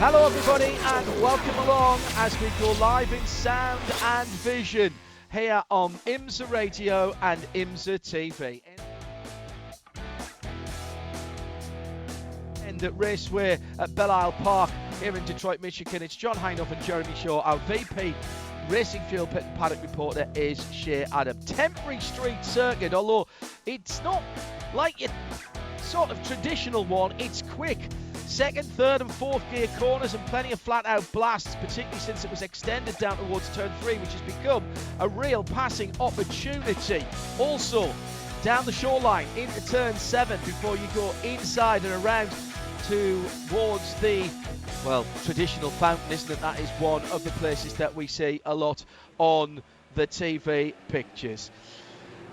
Hello everybody and welcome along as we go live in sound and vision here on IMSA Radio and IMSA TV. And at Raceway at Belle Isle Park here in Detroit, Michigan. It's John Hindhaugh and Jeremy Shaw. Our VP Racing Fuel Pit and Paddock reporter is Shea Adam. Temporary street circuit, although it's not like your sort of traditional one, it's quick. Second, third and fourth gear corners and plenty of flat out blasts, particularly since it was extended down towards turn 3, which has become a real passing opportunity. Also, down the shoreline into turn 7 before you go inside and around towards the, well, traditional fountain, isn't it? That is one of the places that we see a lot on the TV pictures.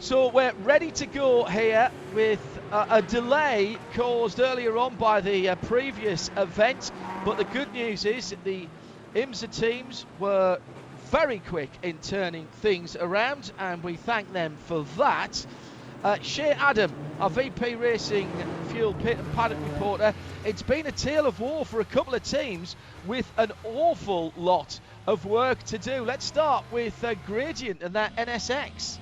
So we're ready to go here with a delay caused earlier on by the previous event. But the good news is that the IMSA teams were very quick in turning things around, and we thank them for that. Shea Adam, our VP Racing Fuel Pit and Paddock reporter. It's been a tale of war for a couple of teams with an awful lot of work to do. Let's start with Gradient and that NSX.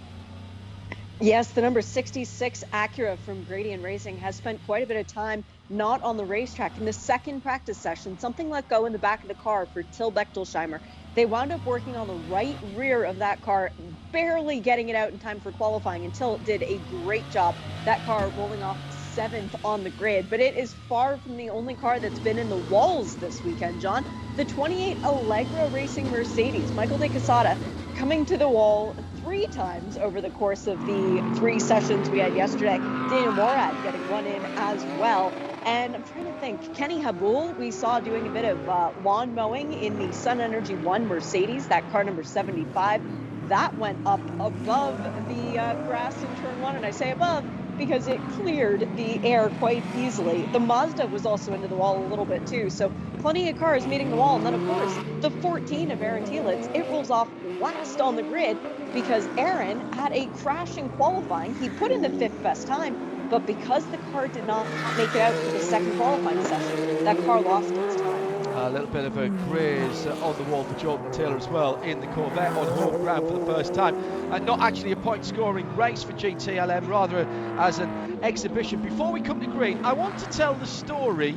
Yes, the number 66 Acura from Gradient Racing has spent quite a bit of time not on the racetrack. In the second practice session, something let go in the back of the car for Till Bechtelsheimer. They wound up working on the right rear of that car, barely getting it out in time for qualifying, and Till did a great job. That car rolling off 7th on the grid, but it is far from the only car that's been in the walls this weekend, John. The 28 Allegra Racing Mercedes, Michael De Quesada, coming to the wall 3 times over the course of the 3 sessions we had yesterday. Daniel Morad getting one in as well. And I'm trying to think, Kenny Habul, we saw doing a bit of lawn mowing in the Sun Energy 1 Mercedes, that car number 75. That went up above the grass in turn 1, and I say above because it cleared the air quite easily. The Mazda was also into the wall a little bit too, so plenty of cars meeting the wall. And then, of course, the 14 of Aaron Telitz, it rolls off last on the grid because Aaron had a crash in qualifying. He put in the 5th best time, but because the car did not make it out for the second qualifying session, that car lost its time. A little bit of a graze on the wall for Jordan Taylor as well in the Corvette on home ground for the first time. And not actually a point-scoring race for GTLM, rather as an exhibition. Before we come to green, I want to tell the story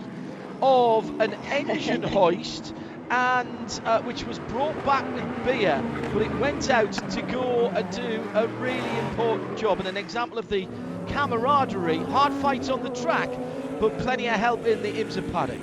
of an engine hoist and which was brought back with beer, but it went out to go and do a really important job, and an example of the camaraderie, hard fights on the track, but plenty of help in the IMSA paddock.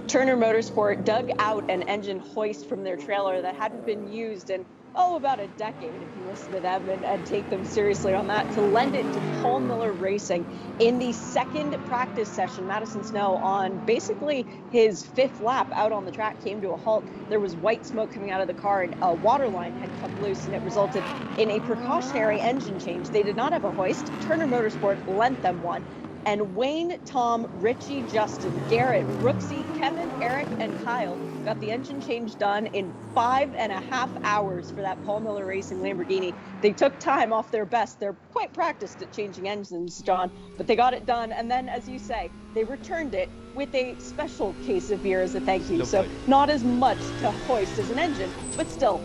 Turner Motorsport dug out an engine hoist from their trailer that hadn't been used in, about a decade, if you listen to them and take them seriously on that, to lend it to Paul Miller Racing in the second practice session. Madison Snow, on basically his 5th lap out on the track, came to a halt. There was white smoke coming out of the car, and a water line had come loose, and it resulted in a precautionary engine change. They did not have a hoist. Turner Motorsport lent them one. And Wayne, Tom, Richie, Justin, Garrett, Brooksy, Kevin, Eric, and Kyle got the engine change done in 5.5 hours for that Paul Miller Racing Lamborghini. They took time off their best. They're quite practiced at changing engines, John, but they got it done. And then, as you say, they returned it with a special case of beer as a thank you. Lovely. So not as much to hoist as an engine, but still,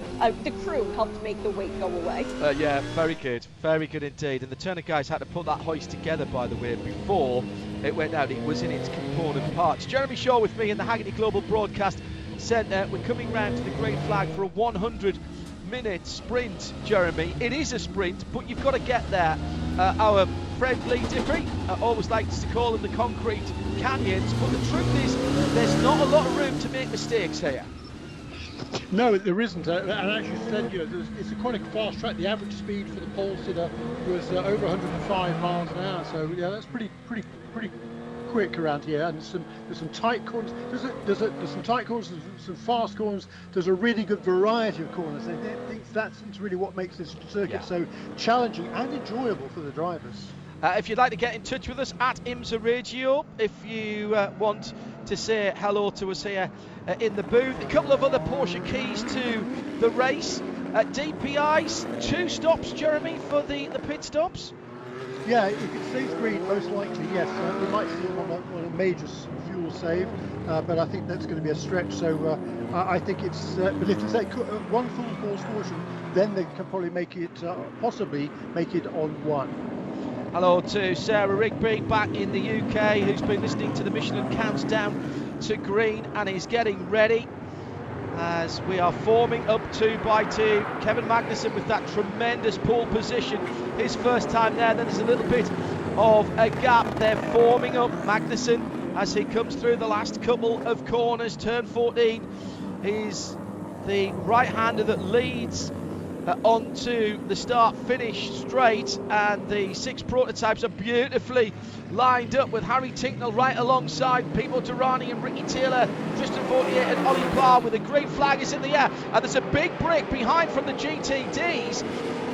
the crew helped make the weight go away. Yeah, very good indeed. And the Turner guys had to put that hoist together, by the way, before it went out. It was in its component parts. Jeremy Shaw with me in the Hagerty Global Broadcast Centre. We're coming round to the green flag for a 100-minute sprint, Jeremy. It is a sprint, but you've got to get there. Our friend Lee Diffie always likes to call them the concrete canyons, but the truth is there's not a lot of room to make mistakes here. No, there isn't. And as you said, it's quite a fast track. The average speed for the pole sitter was over 105 miles an hour. So yeah, that's pretty quick around here. And there's some tight corners. There's some tight corners. There's some fast corners. There's a really good variety of corners. I think that's really what makes this circuit so challenging and enjoyable for the drivers. If you'd like to get in touch with us at IMSA Radio, if you want to say hello to us here in the booth. A couple of other Porsche keys to the race. DPI's 2 stops, Jeremy, for the pit stops. Yeah, if it stays green, most likely, yes. We might see him on a major fuel save, but I think that's going to be a stretch. So I think it's, but if it's one full course caution, then they can probably make it, possibly make it on one. Hello to Sarah Rigby back in the UK, who's been listening to the Michelin Countdown to Green and is getting ready as we are forming up 2 by 2. Kevin Magnussen with that tremendous pole position, his first time there. Then there's a little bit of a gap. They're forming up. Magnussen, as he comes through the last couple of corners, turn 14, is the right-hander that leads onto the start-finish straight, and the 6 prototypes are beautifully lined up with Harry Tinknell right alongside Pipo Derani and Ricky Taylor, Tristan Vautier and Ollie Parr, with the green flag is in the air, and there's a big break behind from the GTDs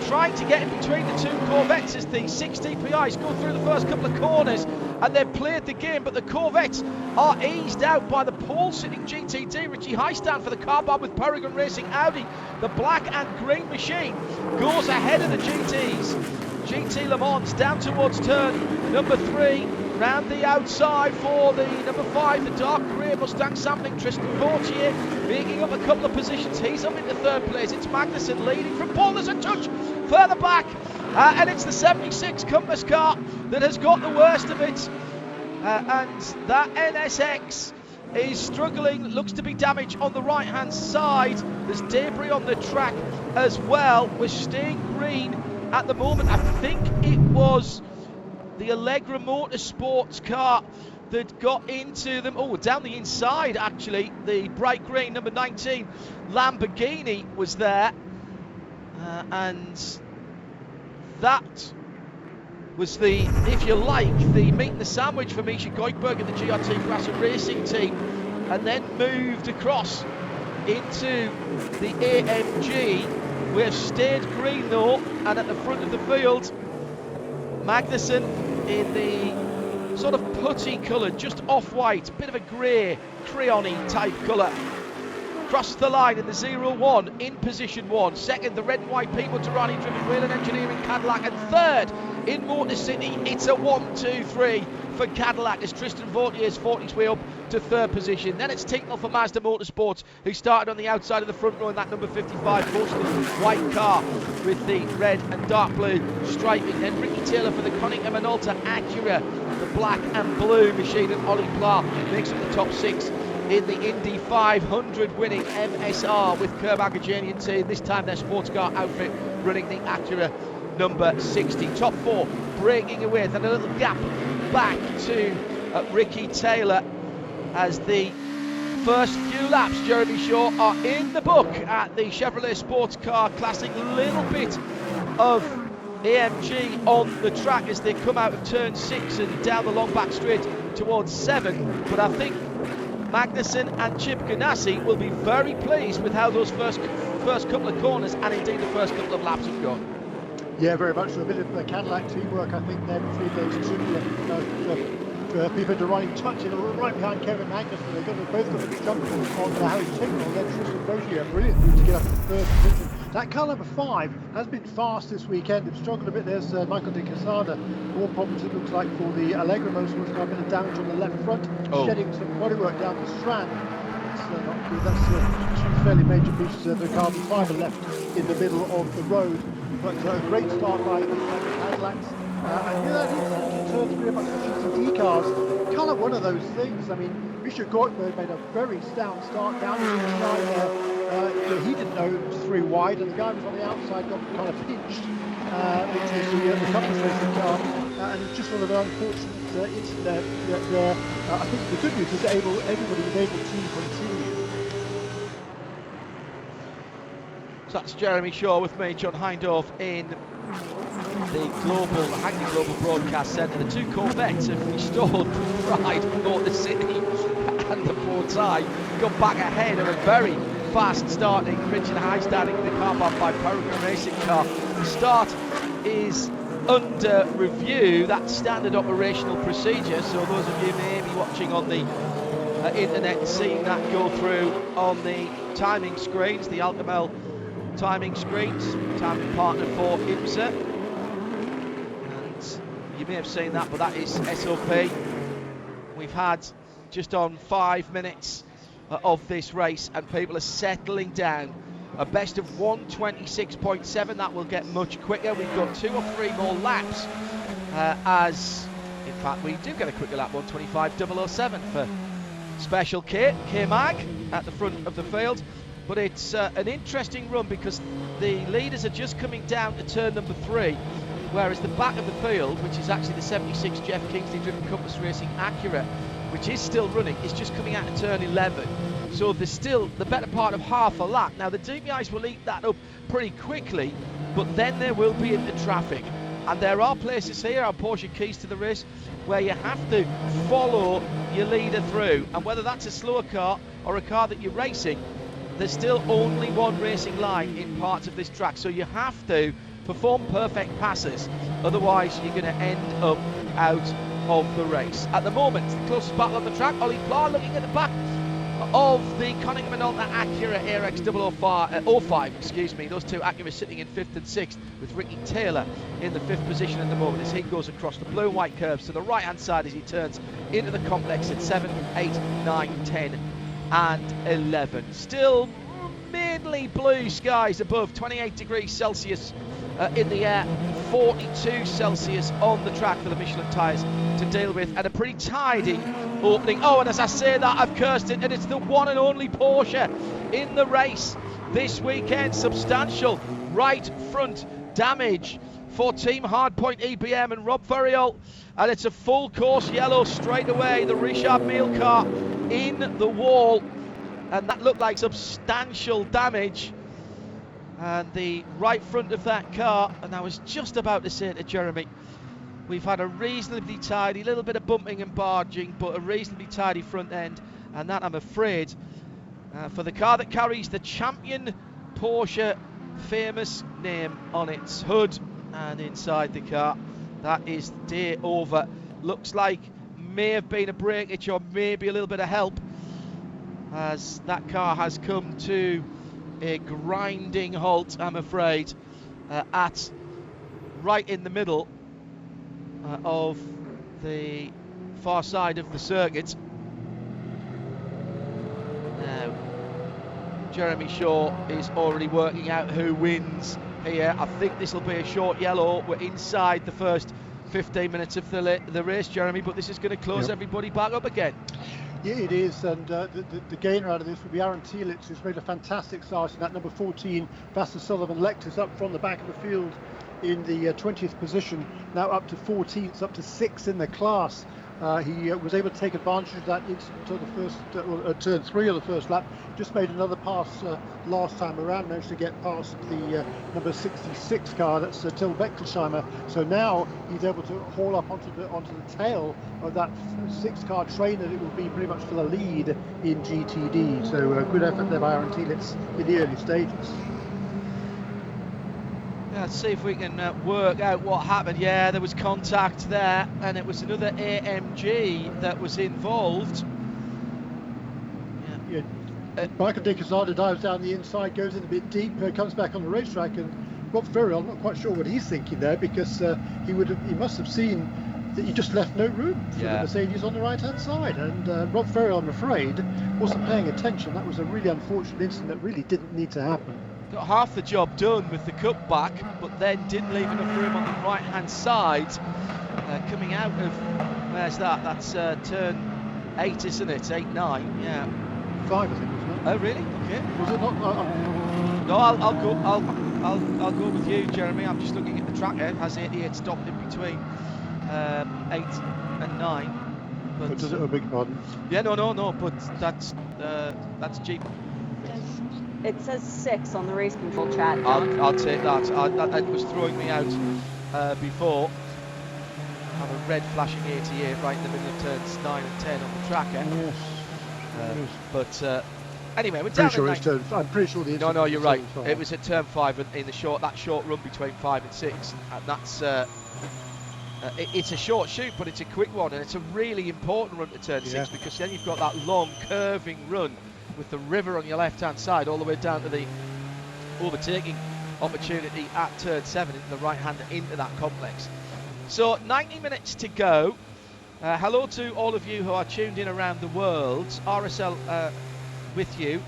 trying to get in between the 2 Corvettes as the 6 DPIs go through the first couple of corners, and they've played the game, but the Corvettes are eased out by the pole-sitting GTD. Richie Highstand for the car bomb with Peregrine Racing Audi. The black and green machine goes ahead of the GTs. GT Le Mans down towards turn number 3, round the outside for the number 5, the dark grey Mustang sampling. Tristan Vautier making up a couple of positions. He's up into 3rd place. It's Magnussen leading from pole. There's a touch further back, and it's the 76 Compass car that has got the worst of it, and that NSX is struggling, looks to be damaged on the right hand side. There's debris on the track as well. We're staying green at the moment. I think it was the Allegra Motorsports car that got into them. Oh, down the inside actually, the bright green number 19 Lamborghini was there, and that was the, if you like, the meat and the sandwich for Misha Goikberg and the GRT Grasser Racing team, and then moved across into the AMG. We've stayed green though, and at the front of the field, Magnussen in the sort of putty coloured, just off-white, bit of a grey, crayon-y type colour. Crosses the line in the 0-1 in position 1. Second, the red and white Pipo Derani driven Whelen Engineering Cadillac. And third, in Motor City, it's a 1-2-3 for Cadillac as Tristan Vautier's fought his way up to 3rd position. Then it's Tinknell for Mazda Motorsports, who started on the outside of the front row in that number 55 mostly white car with the red and dark blue striping. Then Ricky Taylor for the Konica Minolta Acura, the black and blue machine, and Ollie Pla makes up the top 6 in the Indy 500 winning MSR with Curb Agajanian team, this time their sports car outfit running the Acura number 60. Top 4 breaking away, then a little gap back to Ricky Taylor as the first few laps, Jeremy Shaw, are in the book at the Chevrolet Sports Car Classic. Little bit of AMG on the track as they come out of turn 6 and down the long back straight towards 7, but I think Magnussen and Chip Ganassi will be very pleased with how those first couple of corners and indeed the first couple of laps have gone. Yeah, very much. A bit of Cadillac teamwork, I think, there between those two. Pipo Derani touching right behind Kevin Magnussen. They've both got a big jump on Harry Tinknell. Then Tristan Vautier, brilliant move to get up to 3rd position. That car number 5 has been fast this weekend. They've struggled a bit. There's Michael De Quesada. More problems, it looks like, for the Allegra Motorsports car. A bit of damage on the left front, shedding some bodywork down the strand. That's not good. That's 2 fairly major pieces of the carbon fibre left in the middle of the road. But a great start by the Cadillacs. And that is turns pretty much the GTD cars. Kind of one of those things. I mean, Misha Goikberg made a very stout start down the inside there. He didn't know it was 3 wide, and the guy was on the outside got kind of pinched, which was the Compass Racing car. And it's just one of the unfortunate incident there. I think the good news is that everybody was able to continue. So that's Jeremy Shaw with me, John Hindhaugh, in the Hackney Global Broadcast Centre. The 2 Corvettes have restored pride in Motor City and the Portail, got back ahead of a very fast starting Richard High standing in the car park by Peregrine Racing car. The start is under review. That's standard operational procedure, so those of you may be watching on the internet and seeing that go through on the timing screens, the Alcamel timing screens, timing partner for IMSA. And You may have seen that, but that is SOP. We've had just on 5 minutes of this race, and people are settling down. A best of 126.7. That will get much quicker. We've got 2 or 3 more laps, as in fact we do get a quicker lap. 125.007 for Special K-Mag at the front of the field. But it's an interesting run because the leaders are just coming down to turn number 3, whereas the back of the field, which is actually the 76 Jeff Kingsley driven Compass Racing Acura, which is still running, is just coming out to turn 11. So there's still the better part of half a lap. Now the DPIs will eat that up pretty quickly, but then there will be into traffic. And there are places here on Porsche Keys to the Race where you have to follow your leader through. And whether that's a slower car or a car that you're racing, there's still only one racing line in parts of this track. So you have to perform perfect passes, otherwise you're going to end up out of the race. At the moment, the closest battle on the track, Ollie Pla looking at the back of the Konica Minolta Acura ARX 05, excuse me. Those two Acuras sitting in 5th and 6th, with Ricky Taylor in the 5th position at the moment as he goes across the blue and white curves to the right hand side as he turns into the complex at 7, 8, 9, 10 and 11. Still mainly blue skies above, 28 degrees Celsius in the air, 42 Celsius on the track for the Michelin tyres to deal with, and a pretty tidy opening. Oh, and as I say that, I've cursed it, and it's the one and only Porsche in the race this weekend. Substantial right front damage for Team Hardpoint EBM and Rob Ferriol, and it's a full course yellow straight away. The Richard Mille car in the wall, and that looked like substantial damage. And the right front of that car, and I was just about to say to Jeremy, we've had a reasonably tidy, little bit of bumping and barging, but a reasonably tidy front end, and that, I'm afraid, for the car that carries the champion Porsche famous name on its hood and inside the car, that is day over. Looks like may have been a breakage or maybe a little bit of help, as that car has come to a grinding halt, I'm afraid, at right in the middle of the far side of the circuit. Now, Jeremy Shaw is already working out who wins here. I think this will be a short yellow. We're inside the first 15 minutes of the race, Jeremy, but this is going to close everybody back up again. Yeah, it is, and the gainer out of this would be Aaron Tielitz, who's made a fantastic start in that number 14 Vassar Sullivan Lexus up from the back of the field in the 20th position, now up to 14th, up to 6th in the class. He was able to take advantage of that until the first turn 3 of the first lap. Just made another pass last time around, managed to get past the number 66 car, that's Till Bechtelsheimer. So now he's able to haul up onto the tail of that 6-car train, and it will be pretty much for the lead in GTD. So good effort there by Aaron Tielitz in the early stages. Let's see if we can work out what happened. Yeah, there was contact there, and it was another AMG that was involved. Yeah. Michael De Quesada dives down the inside, goes in a bit deep, comes back on the racetrack, and Rob Ferriol, I'm not quite sure what he's thinking there, because he must have seen that he just left no room for the Mercedes on the right-hand side, and Rob Ferriol, I'm afraid, wasn't paying attention. That was a really unfortunate incident that really didn't need to happen. Got half the job done with the cutback, but then didn't leave enough room on the right hand side. Coming out of, where's that? That's turn 8, isn't it? 8, 9, yeah. 5, I think, wasn't it? Oh really? Okay. Was it not? No, I'll go with you, Jeremy. I'm just looking at the track here. Has 88 stopped in between 8 and 9? But does it? I beg your pardon. Yeah, no. But that's Jeep. It says 6 on the race control chat, John. I'll take that. That was throwing me out before. I have a red flashing 88 right in the middle of turns 9 and 10 on the tracker. Yes. But anyway, we're down at 9. I'm pretty sure the No, you're right. It was at turn 5 in the short run between 5 and 6, and that's it's a short shoot, but it's a quick one, and it's a really important run to turn 6, because then you've got that long curving run with the river on your left hand side all the way down to the overtaking opportunity at turn 7 into the right hand into that complex. So 90 minutes to go. Hello to all of you who are tuned in around the world. RSL with you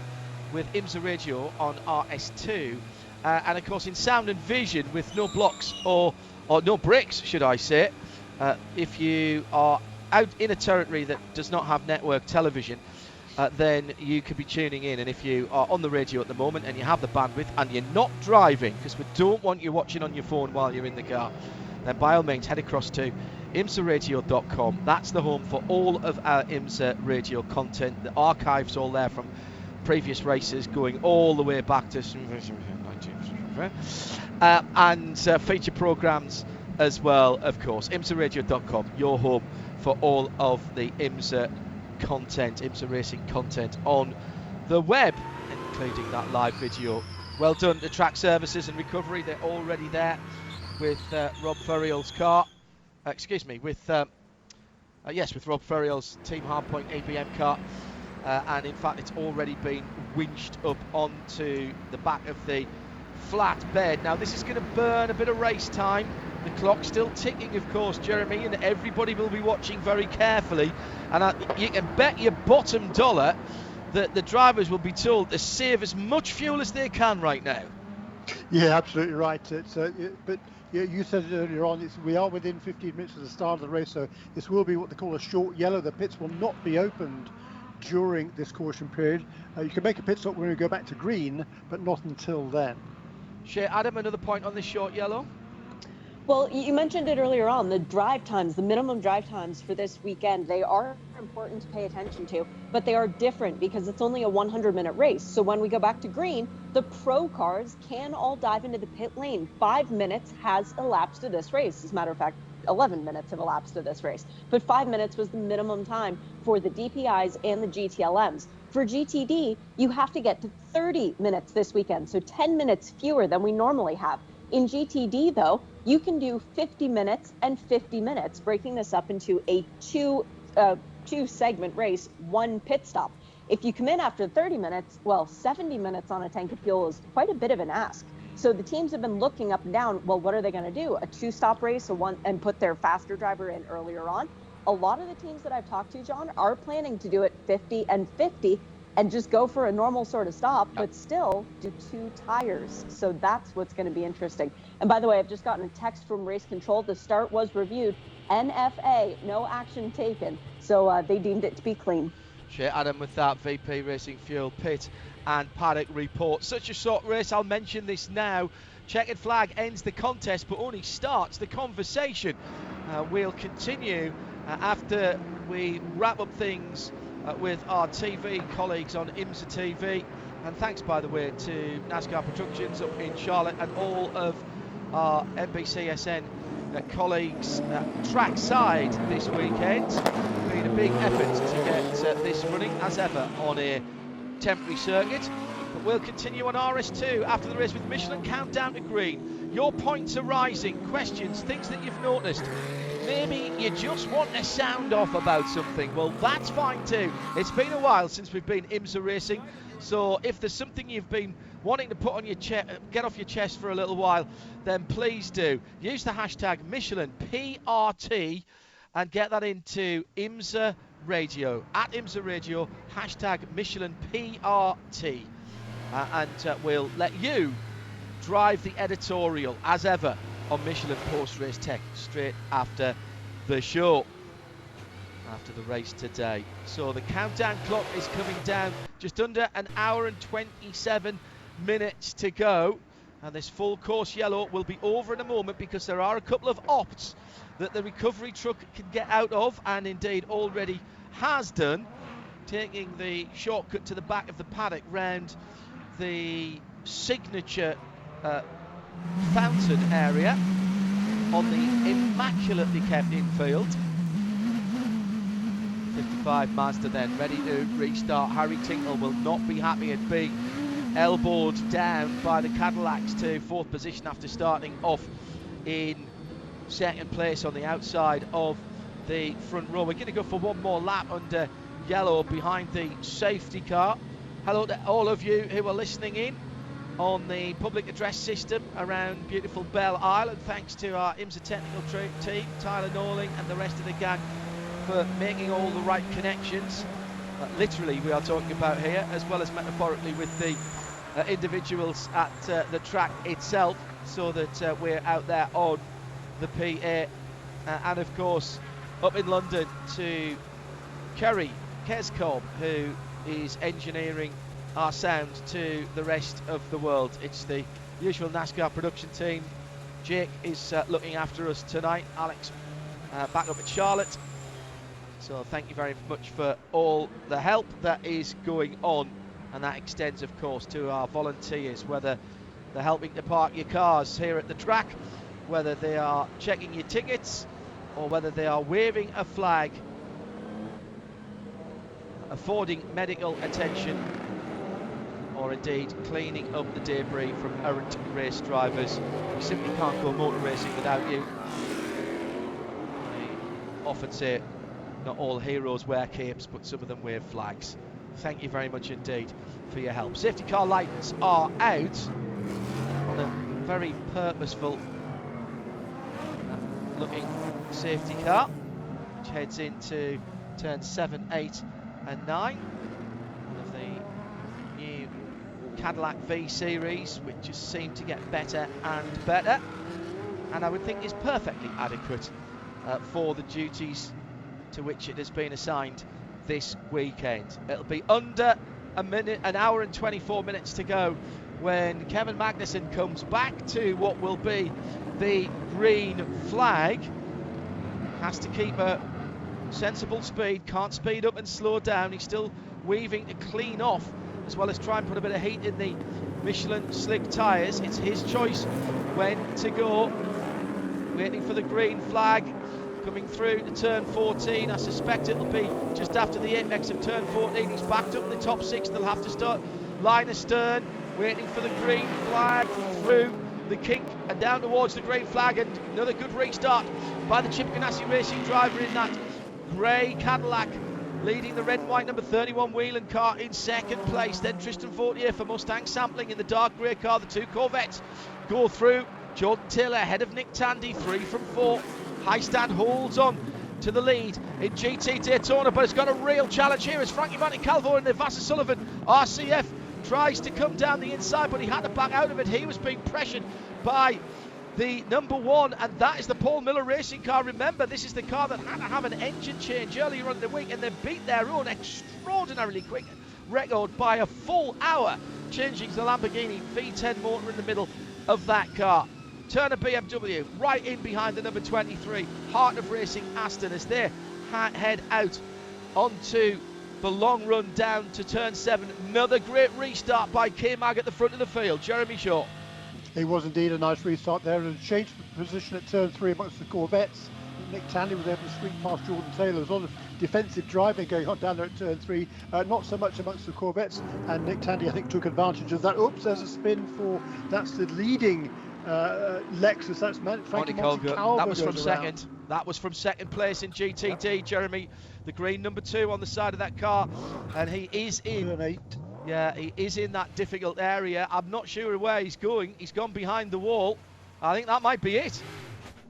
with IMSA Radio on RS2. And of course in sound and vision with no blocks or no bricks, should I say. If you are out in a territory that does not have network television, then you could be tuning in. And if you are on the radio at the moment and you have the bandwidth and you're not driving, because we don't want you watching on your phone while you're in the car, then by all means head across to IMSARadio.com. That's the home for all of our IMSA Radio content. The archive's all there from previous races going all the way back to and feature programmes as well, of course. IMSARadio.com, your home for all of the IMSA content, IMSA racing content on the web, including that live video. Well done to Track Services and Recovery, they're already there with Rob Ferriel's car. With Rob Ferriel's Team Hardpoint ABM car. And in fact, it's already been winched up onto the back of the flat bed. Now, this is going to burn a bit of race time. The clock's still ticking, of course, Jeremy, and everybody will be watching very carefully. And you can bet your bottom dollar that the drivers will be told to save as much fuel as they can right now. Yeah, absolutely right. But you said it earlier on, we are within 15 minutes of the start of the race, so this will be what they call a short yellow. The pits will not be opened during this caution period. You can make a pit stop when we go back to green, but not until then. Shea, Adam, another point on this short yellow? Well, you mentioned it earlier on, the drive times, the minimum drive times for this weekend, they are important to pay attention to, but they are different because it's only a 100-minute race. So when we go back to green, the pro cars can all dive into the pit lane. 5 minutes has elapsed to this race. As a matter of fact, 11 minutes have elapsed to this race. But 5 minutes was the minimum time for the DPIs and the GTLMs. For GTD, you have to get to 30 minutes this weekend, so 10 minutes fewer than we normally have. In GTD, though, you can do 50 minutes and 50 minutes, breaking this up into a two-segment race, one pit stop. If you come in after 30 minutes, well, 70 minutes on a tank of fuel is quite a bit of an ask. So the teams have been looking up and down, well, what are they going to do? A two-stop race, and put their faster driver in earlier on? A lot of the teams that I've talked to, John, are planning to do it 50 and 50 and just go for a normal sort of stop, but still do two tires. So that's what's going to be interesting. And by the way, I've just gotten a text from Race Control. The start was reviewed. NFA, no action taken. So they deemed it to be clean. Shea Adam with that VP Racing Fuel pit and paddock report. Such a short race, I'll mention this now. Checkered flag ends the contest, but only starts the conversation. We'll continue after we wrap up things with our TV colleagues on IMSA TV. And thanks, by the way, to NASCAR Productions up in Charlotte and all of our NBCSN colleagues trackside this weekend. Been a big effort to get this running, as ever, on a temporary circuit. But we'll continue on RS2 after the race with Michelin Countdown to Green. Your points are rising, questions, things that you've noticed. Maybe you just want to sound off about something. Well, that's fine too. It's been a while since we've been IMSA racing, so if there's something you've been wanting to put on your get off your chest for a little while, then please do. Use the hashtag MichelinPRT and get that into IMSA Radio, at IMSA Radio, hashtag MichelinPRT. And we'll let you drive the editorial, as ever, on Michelin Post Race Tech straight after the show, after the race today. So the countdown clock is coming down, just under an hour and 27 minutes to go, and this full course yellow will be over in a moment because there are a couple of opts that the recovery truck can get out of, and indeed already has done, taking the shortcut to the back of the paddock round the signature fountain area on the immaculately kept infield. 55 Mazda then ready to restart. Harry Tinkle will not be happy at being elbowed down by the Cadillacs to fourth position after starting off in second place on the outside of the front row. We're going to go for one more lap under yellow behind the safety car. Hello to all of you who are listening in on the public address system around beautiful Belle Isle, and thanks to our IMSA technical team, Tyler Norling and the rest of the gang, for making all the right connections. Literally we are talking about here, as well as metaphorically with the individuals at the track itself, so that we're out there on the PA, and of course up in London to Kerry Kescom, who is engineering our sound to the rest of the world. It's the usual NASCAR production team. Jake is looking after us tonight. Alex back up at Charlotte. So thank you very much for all the help that is going on, and that extends of course to our volunteers, whether they're helping to park your cars here at the track, whether they are checking your tickets, or whether they are waving a flag, affording medical attention, or indeed cleaning up the debris from errant race drivers. We simply can't go motor racing without you. I often say not all heroes wear capes, but some of them wave flags. Thank you very much indeed for your help. Safety car lights are out on a very purposeful looking safety car, which heads into turn 7, 8 and 9. One of the new Cadillac V Series, which just seem to get better and better, and I would think is perfectly adequate for the duties to which it has been assigned this weekend. It'll be under an hour and 24 minutes to go when Kevin Magnussen comes back to what will be the green flag. Has to keep a sensible speed, can't speed up and slow down. He's still weaving to clean off, as well as try and put a bit of heat in the Michelin slick tyres. It's his choice when to go. Waiting for the green flag, coming through to turn 14. I suspect it'll be just after the apex of turn 14. He's backed up in the top 6. They'll have to start line astern, waiting for the green flag, through the kink and down towards the green flag, and another good restart by the Chip Ganassi Racing driver in that grey Cadillac, leading the red and white number 31 Whelan car in second place. Then Tristan Fortier for Mustang Sampling in the dark grey car. The two Corvettes go through. Jordan Taylor ahead of Nick Tandy, 3 from 4. Highstand holds on to the lead in GT Daytona, but it's got a real challenge here as Frankie Monticalvo and Nevasa Sullivan. RCF tries to come down the inside, but he had to back out of it. He was being pressured by the number 1, and that is the Paul Miller Racing car. Remember, this is the car that had to have an engine change earlier on in the week, and they beat their own extraordinarily quick record by a full hour, changing the Lamborghini V10 motor in the middle of that car. Turner BMW right in behind the number 23 Heart of Racing Aston as they head out onto the long run down to turn 7. Another great restart by K-Mag at the front of the field. Jeremy Shaw. It was indeed a nice restart there, and a change of position at turn 3 amongst the Corvettes. Nick Tandy was able to sweep past Jordan Taylor. There was a lot of defensive driving going on down there at turn 3, not so much amongst the Corvettes, and Nick Tandy I think took advantage of that. Oops, there's a spin for, that's the leading Lexus, that's Frankie Monticalvo. That was from second. That was from second place in GTD. Yep. Jeremy, the green number 2 on the side of that car, and he is in. Turn 8. Yeah, he is in that difficult area. I'm not sure where he's going. He's gone behind the wall. I think that might be it.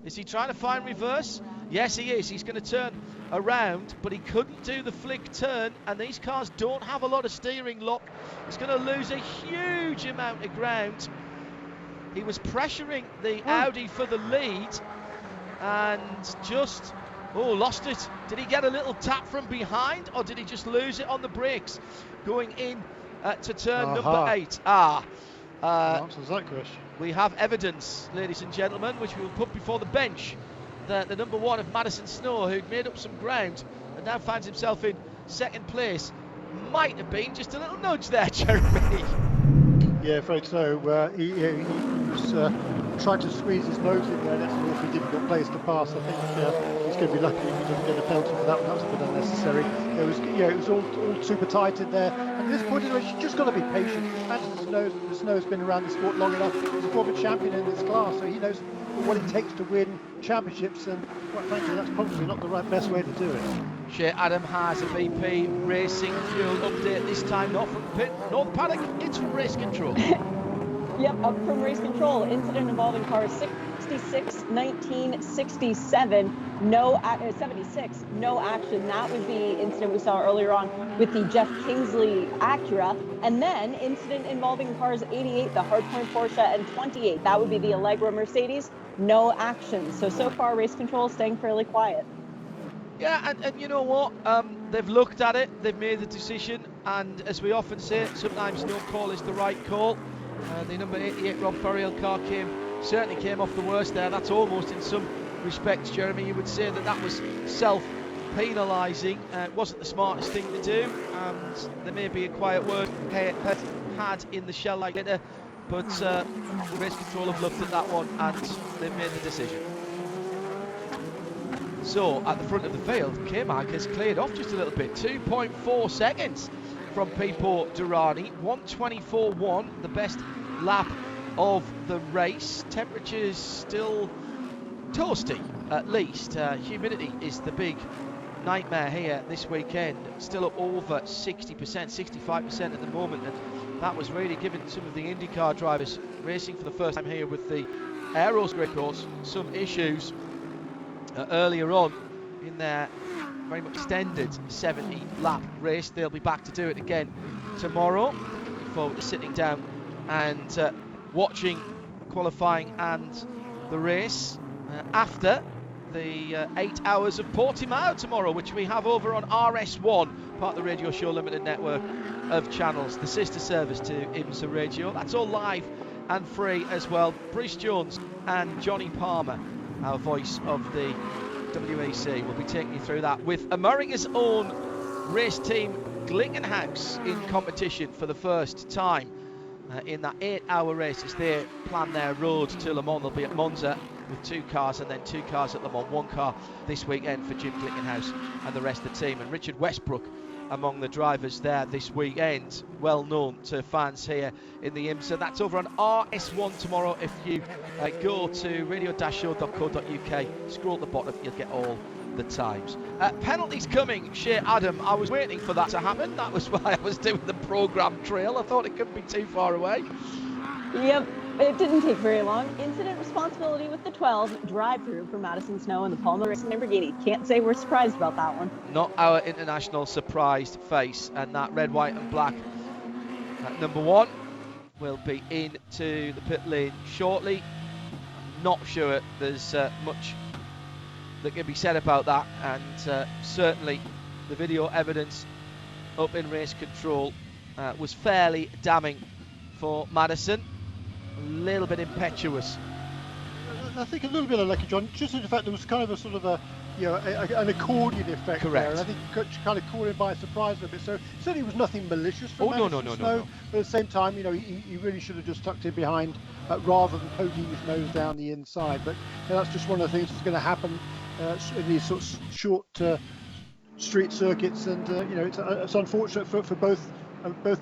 Is he trying to find reverse? Yes, he is. He's going to turn around, but he couldn't do the flick turn, and these cars don't have a lot of steering lock. He's going to lose a huge amount of ground. He was pressuring the Audi for the lead and just, lost it. Did he get a little tap from behind, or did he just lose it on the brakes going in to turn number 8? Answers that question. We have evidence, ladies and gentlemen, which we will put before the bench, that the number 1 of Madison Snow, who'd made up some ground and now finds himself in second place, might have been just a little nudge there, Jeremy. Yeah, afraid so. He was trying to squeeze his nose in there. That's an awfully difficult place to pass. I think he's going to be lucky if he doesn't get a penalty for that one. That was a bit unnecessary. It was all super tight in there. And at this point, you've just got to be patient. Madison Snow's been around the sport long enough. He's a former champion in this class, so he knows what it takes to win championships. And quite frankly, that's probably not the best way to do it. Shea Adam has a VP Racing Fuel update, this time not from pit nor the paddock, it's from race control. Yep, up from race control. Incident involving cars 66, 19, 67, 76, no action. That was the incident we saw earlier on with the Jeff Kingsley Acura. And then incident involving cars 88, the Hardpoint Porsche, and 28. That would be the Allegra Mercedes. No action. So far, race control is staying fairly quiet. Yeah, and you know what? They've looked at it, they've made the decision, and as we often say, sometimes no call is the right call. The number 88 Rob Ferriel car certainly came off the worst there. That's almost, in some respects, Jeremy, you would say that was self-penalising. It wasn't the smartest thing to do, and there may be a quiet word had in the shell like later, but race control have looked at that one and they've made the decision. So at the front of the field, K-Mag has cleared off just a little bit, 2.4 seconds from Pipo Durrani, 1:24.1, the best lap of the race. Temperatures still toasty, at least. Humidity is the big nightmare here this weekend, still up over 60%, 65% at the moment, and that was really giving some of the IndyCar drivers racing for the first time here with the Aeros grid course some issues earlier on in their very much extended 70 lap race. They'll be back to do it again tomorrow. Looking forward to sitting down and watching qualifying and the race after the 8 hours of Portimao tomorrow, which we have over on RS1, part of the Radio Show Limited network of channels, the sister service to IMSA Radio. That's all live and free as well. Bruce Jones and Johnny Palmer, our voice of the WEC, will be taking you through that with America's own race team Glickenhaus in competition for the first time in that 8-hour race as they plan their road to Le Mans. They'll be at Monza with 2 cars and then 2 cars at Le Mans, 1 car this weekend for Jim Glickenhaus and the rest of the team. And Richard Westbrook among the drivers there this weekend, well known to fans here in the IMSA. That's over on RS1 tomorrow. If you go to radio-show.co.uk, scroll at the bottom, you'll get all the times. Penalties coming, Shea Adam. I was waiting for that to happen. That was why I was doing the programme trail. I thought it couldn't be too far away. Yep, it didn't take very long. Incident responsibility with the 12 drive-through for Madison Snow and the Palmer Racing Lamborghini. Can't say we're surprised about that one. Not our international surprised face, and that red, white and black at number 1 will be into the pit lane shortly. Not sure there's much that can be said about that, and certainly the video evidence up in race control was fairly damning for Madison. A little bit impetuous. I think a little bit of lucky, John, just in the fact there was kind of a sort of a, you know, an accordion effect. Correct. There, and I think it kind of caught him by surprise a bit. So certainly it was nothing malicious from No. Snow, but at the same time, you know, he really should have just tucked in behind rather than poking his nose down the inside. But you know, that's just one of the things that's going to happen in these sort of short street circuits, and you know, it's unfortunate for both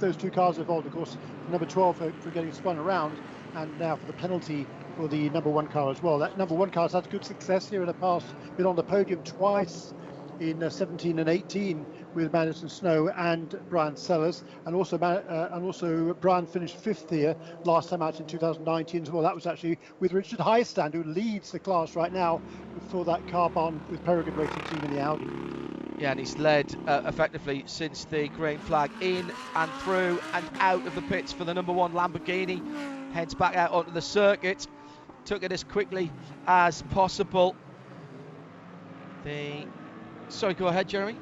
those 2 cars involved. Of course, number 12 for getting spun around, and now for the penalty for the number 1 car as well. That number 1 car has had good success here in the past, been on the podium twice in 17 and 18 with Madison Snow and Brian Sellers, and also Brian finished 5th here last time out in 2019 as well. That was actually with Richard Highstand, who leads the class right now for that car barn with Peregrine Racing Team in the Audi. Yeah, and he's led effectively since the green flag, in and through and out of the pits for the number 1 Lamborghini. Heads back out onto the circuit. Took it as quickly as possible. Sorry, go ahead, Jeremy.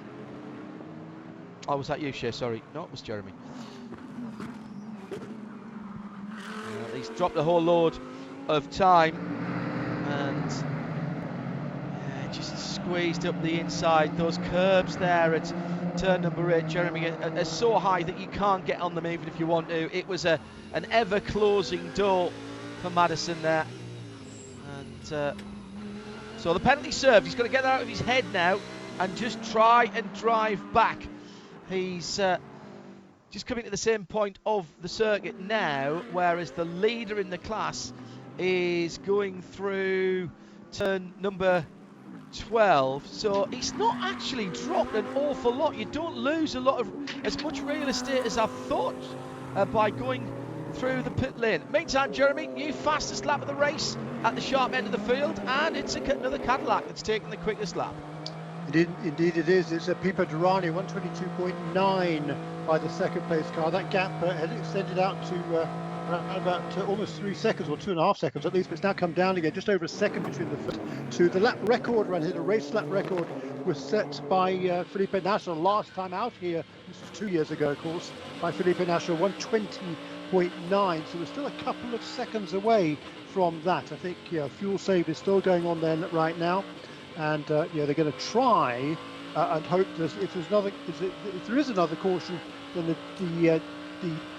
Oh, was that you, Shea? Sorry. No, it was Jeremy. He's dropped a whole load of time and just squeezed up the inside. Those curbs there at turn number 8, Jeremy, are so high that you can't get on them even if you want to. It was an ever-closing door for Madison there. And so the penalty served. He's got to get that out of his head now and just try and drive back. He's just coming to the same point of the circuit now, whereas the leader in the class is going through turn number 12, so he's not actually dropped an awful lot. You don't lose as much real estate as I thought by going through the pit lane. Meantime, Jeremy, new fastest lap of the race at the sharp end of the field, and it's another Cadillac that's taken the quickest lap. Indeed it is. It's a Pipo Derani, 122.9 by the second place car. That gap had extended out to around about almost 3 seconds, or 2.5 seconds at least, but it's now come down again, just over a second between the first two. The lap record run here, the race lap record, was set by Felipe Nasr last time out here. This was 2 years ago, of course, by Felipe Nasr, 120.9. So we're still a couple of seconds away from that. I think fuel save is still going on there right now. And they're going to try and hope that if there is another caution, then the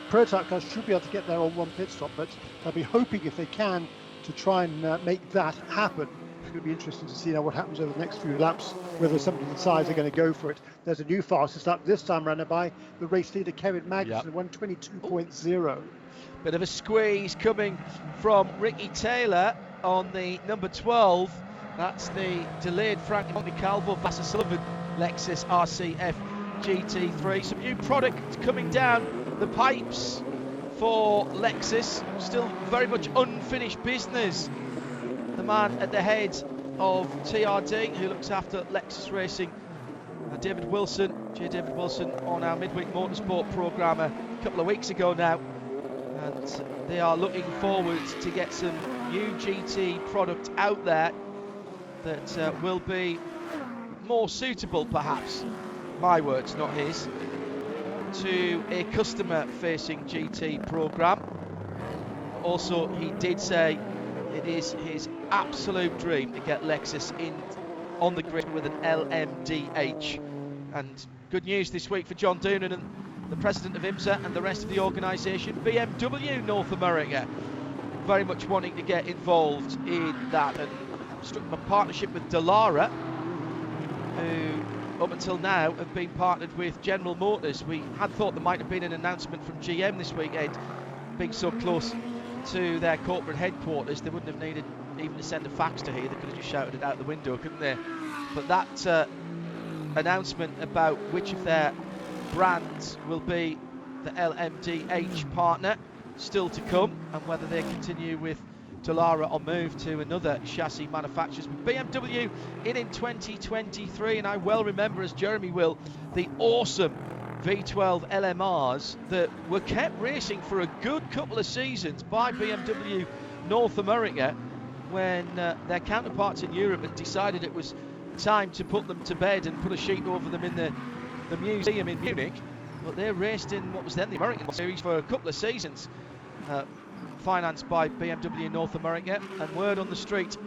prototype cars should be able to get there on one pit stop. But they'll be hoping, if they can, to try and make that happen. It's going to be interesting to see now what happens over the next few laps, whether somebody decides they're going to go for it. There's a new fastest lap this time around by the race leader Kevin Magnussen, 122.0. Bit of a squeeze coming from Ricky Taylor on the number 12. That's the delayed Frank Montecalvo Vassar Sullivan Lexus RCF GT3. Some new product coming down the pipes for Lexus. Still very much unfinished business. The man at the head of TRD, who looks after Lexus Racing, David Wilson, on our midweek motorsport programme a couple of weeks ago now. And they are looking forward to get some new GT product out there that will be more suitable, perhaps, my words, not his, to a customer-facing GT programme. Also, he did say it is his absolute dream to get Lexus in on the grid with an LMDH. And good news this week for John Doonan and the president of IMSA and the rest of the organisation, BMW North America, very much wanting to get involved in that, and struck a partnership with Dallara, who up until now have been partnered with General Motors. We had thought there might have been an announcement from GM this weekend, being so close to their corporate headquarters they wouldn't have needed even to send a fax to here. They could have just shouted it out the window, couldn't they? But that announcement about which of their brands will be the LMDH partner still to come, and whether they continue with Dallara or move to another chassis manufacturers. With BMW in 2023, and I well remember, as Jeremy will, the awesome V12 LMRs that were kept racing for a good couple of seasons by BMW North America, when their counterparts in Europe had decided it was time to put them to bed and put a sheet over them in the museum in Munich. But they raced in what was then the American Series for a couple of seasons, financed by BMW North America. And word on the street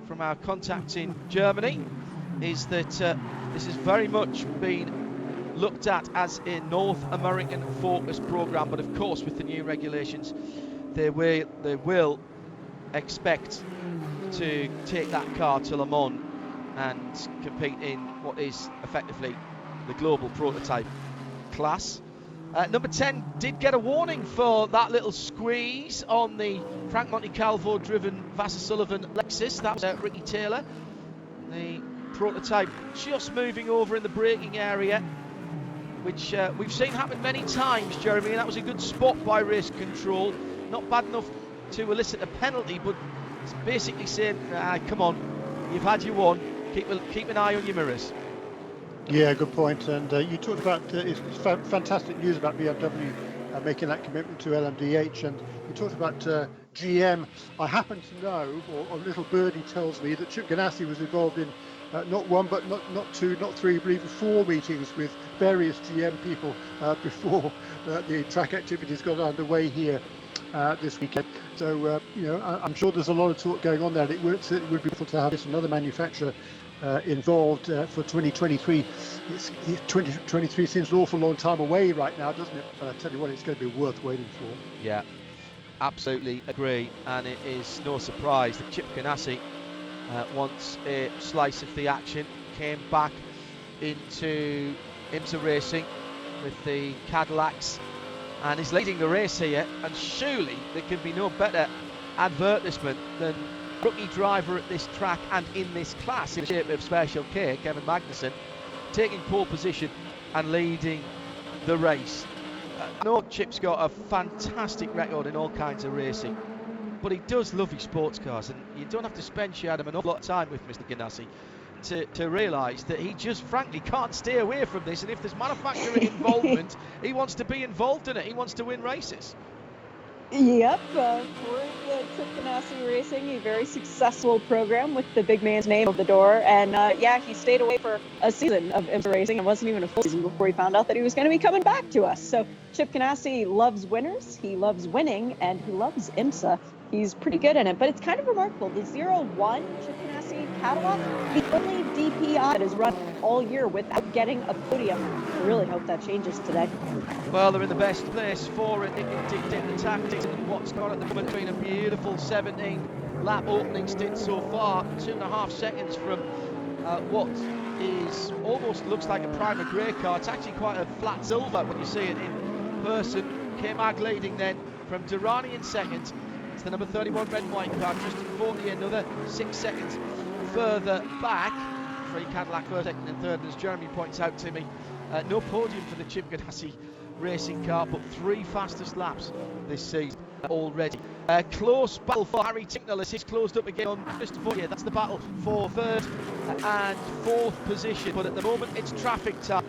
from our contacts in Germany is that this has very much been looked at as a North American focused program, but of course with the new regulations they will expect to take that car to Le Mans and compete in what is effectively the global prototype class. Number 10 did get a warning for that little squeeze on the Frank Montecalvo driven Vassar Sullivan Lexus. That was Ricky Taylor. The prototype just moving over in the braking area, which we've seen happen many times, Jeremy, and that was a good spot by race control. Not bad enough to elicit a penalty, but it's basically saying, come on, you've had your one, keep an eye on your mirrors. Yeah, good point. And you talked about it's fantastic news about BMW making that commitment to LMDH, and you talked about GM. I happen to know, or a little birdie tells me, that Chip Ganassi was involved in not one, but not two, not three, but even 4 meetings with various GM people before the track activities got underway here this weekend. So I'm sure there's a lot of talk going on there. It would be beautiful to have another manufacturer involved for 2023. 2023 seems an awful long time away right now, doesn't it? But I tell you what, it's going to be worth waiting for. Yeah, absolutely agree. And it is no surprise that Chip Ganassi wants a slice of the action. Came back into IMSA Racing with the Cadillacs and is leading the race here. And surely there can be no better advertisement than rookie driver at this track and in this class, in the shape of Special K, Kevin Magnussen, taking pole position and leading the race. I know Chip's got a fantastic record in all kinds of racing, but he does love his sports cars, and you don't have to spend an awful lot of time with Mr. Ganassi to realise that he just frankly can't stay away from this, and if there's manufacturing involvement, he wants to be involved in it. He wants to win races. Yep, for Chip Ganassi Racing, a very successful program with the big man's name on the door. And yeah, he stayed away for a season of IMSA Racing. It wasn't even a full season before he found out that he was going to be coming back to us. So Chip Ganassi loves winners, he loves winning, and he loves IMSA. He's pretty good in it, but it's kind of remarkable. The 01 Chip Ganassi Cadillac, the only DPI that has run all year without getting a podium. I really hope that changes today. Well, they're in the best place for it. They can dictate the tactics and what's gone at the moment. Between a beautiful 17-lap opening stint so far, 2.5 seconds from what is almost looks like a primer grey car. It's actually quite a flat silver when you see it in person. K-Mag leading then from Durrani in second. It's the number 31 red and white car just in 40, another 6 seconds further back. 3 Cadillac first, second and third, and as Jeremy points out to me, no podium for the Chip Ganassi racing car, but 3 fastest laps this season already. Close battle for Harry Tinknell as he's closed up again on Christopher. Yeah, that's the battle for third and fourth position, but at the moment it's traffic time.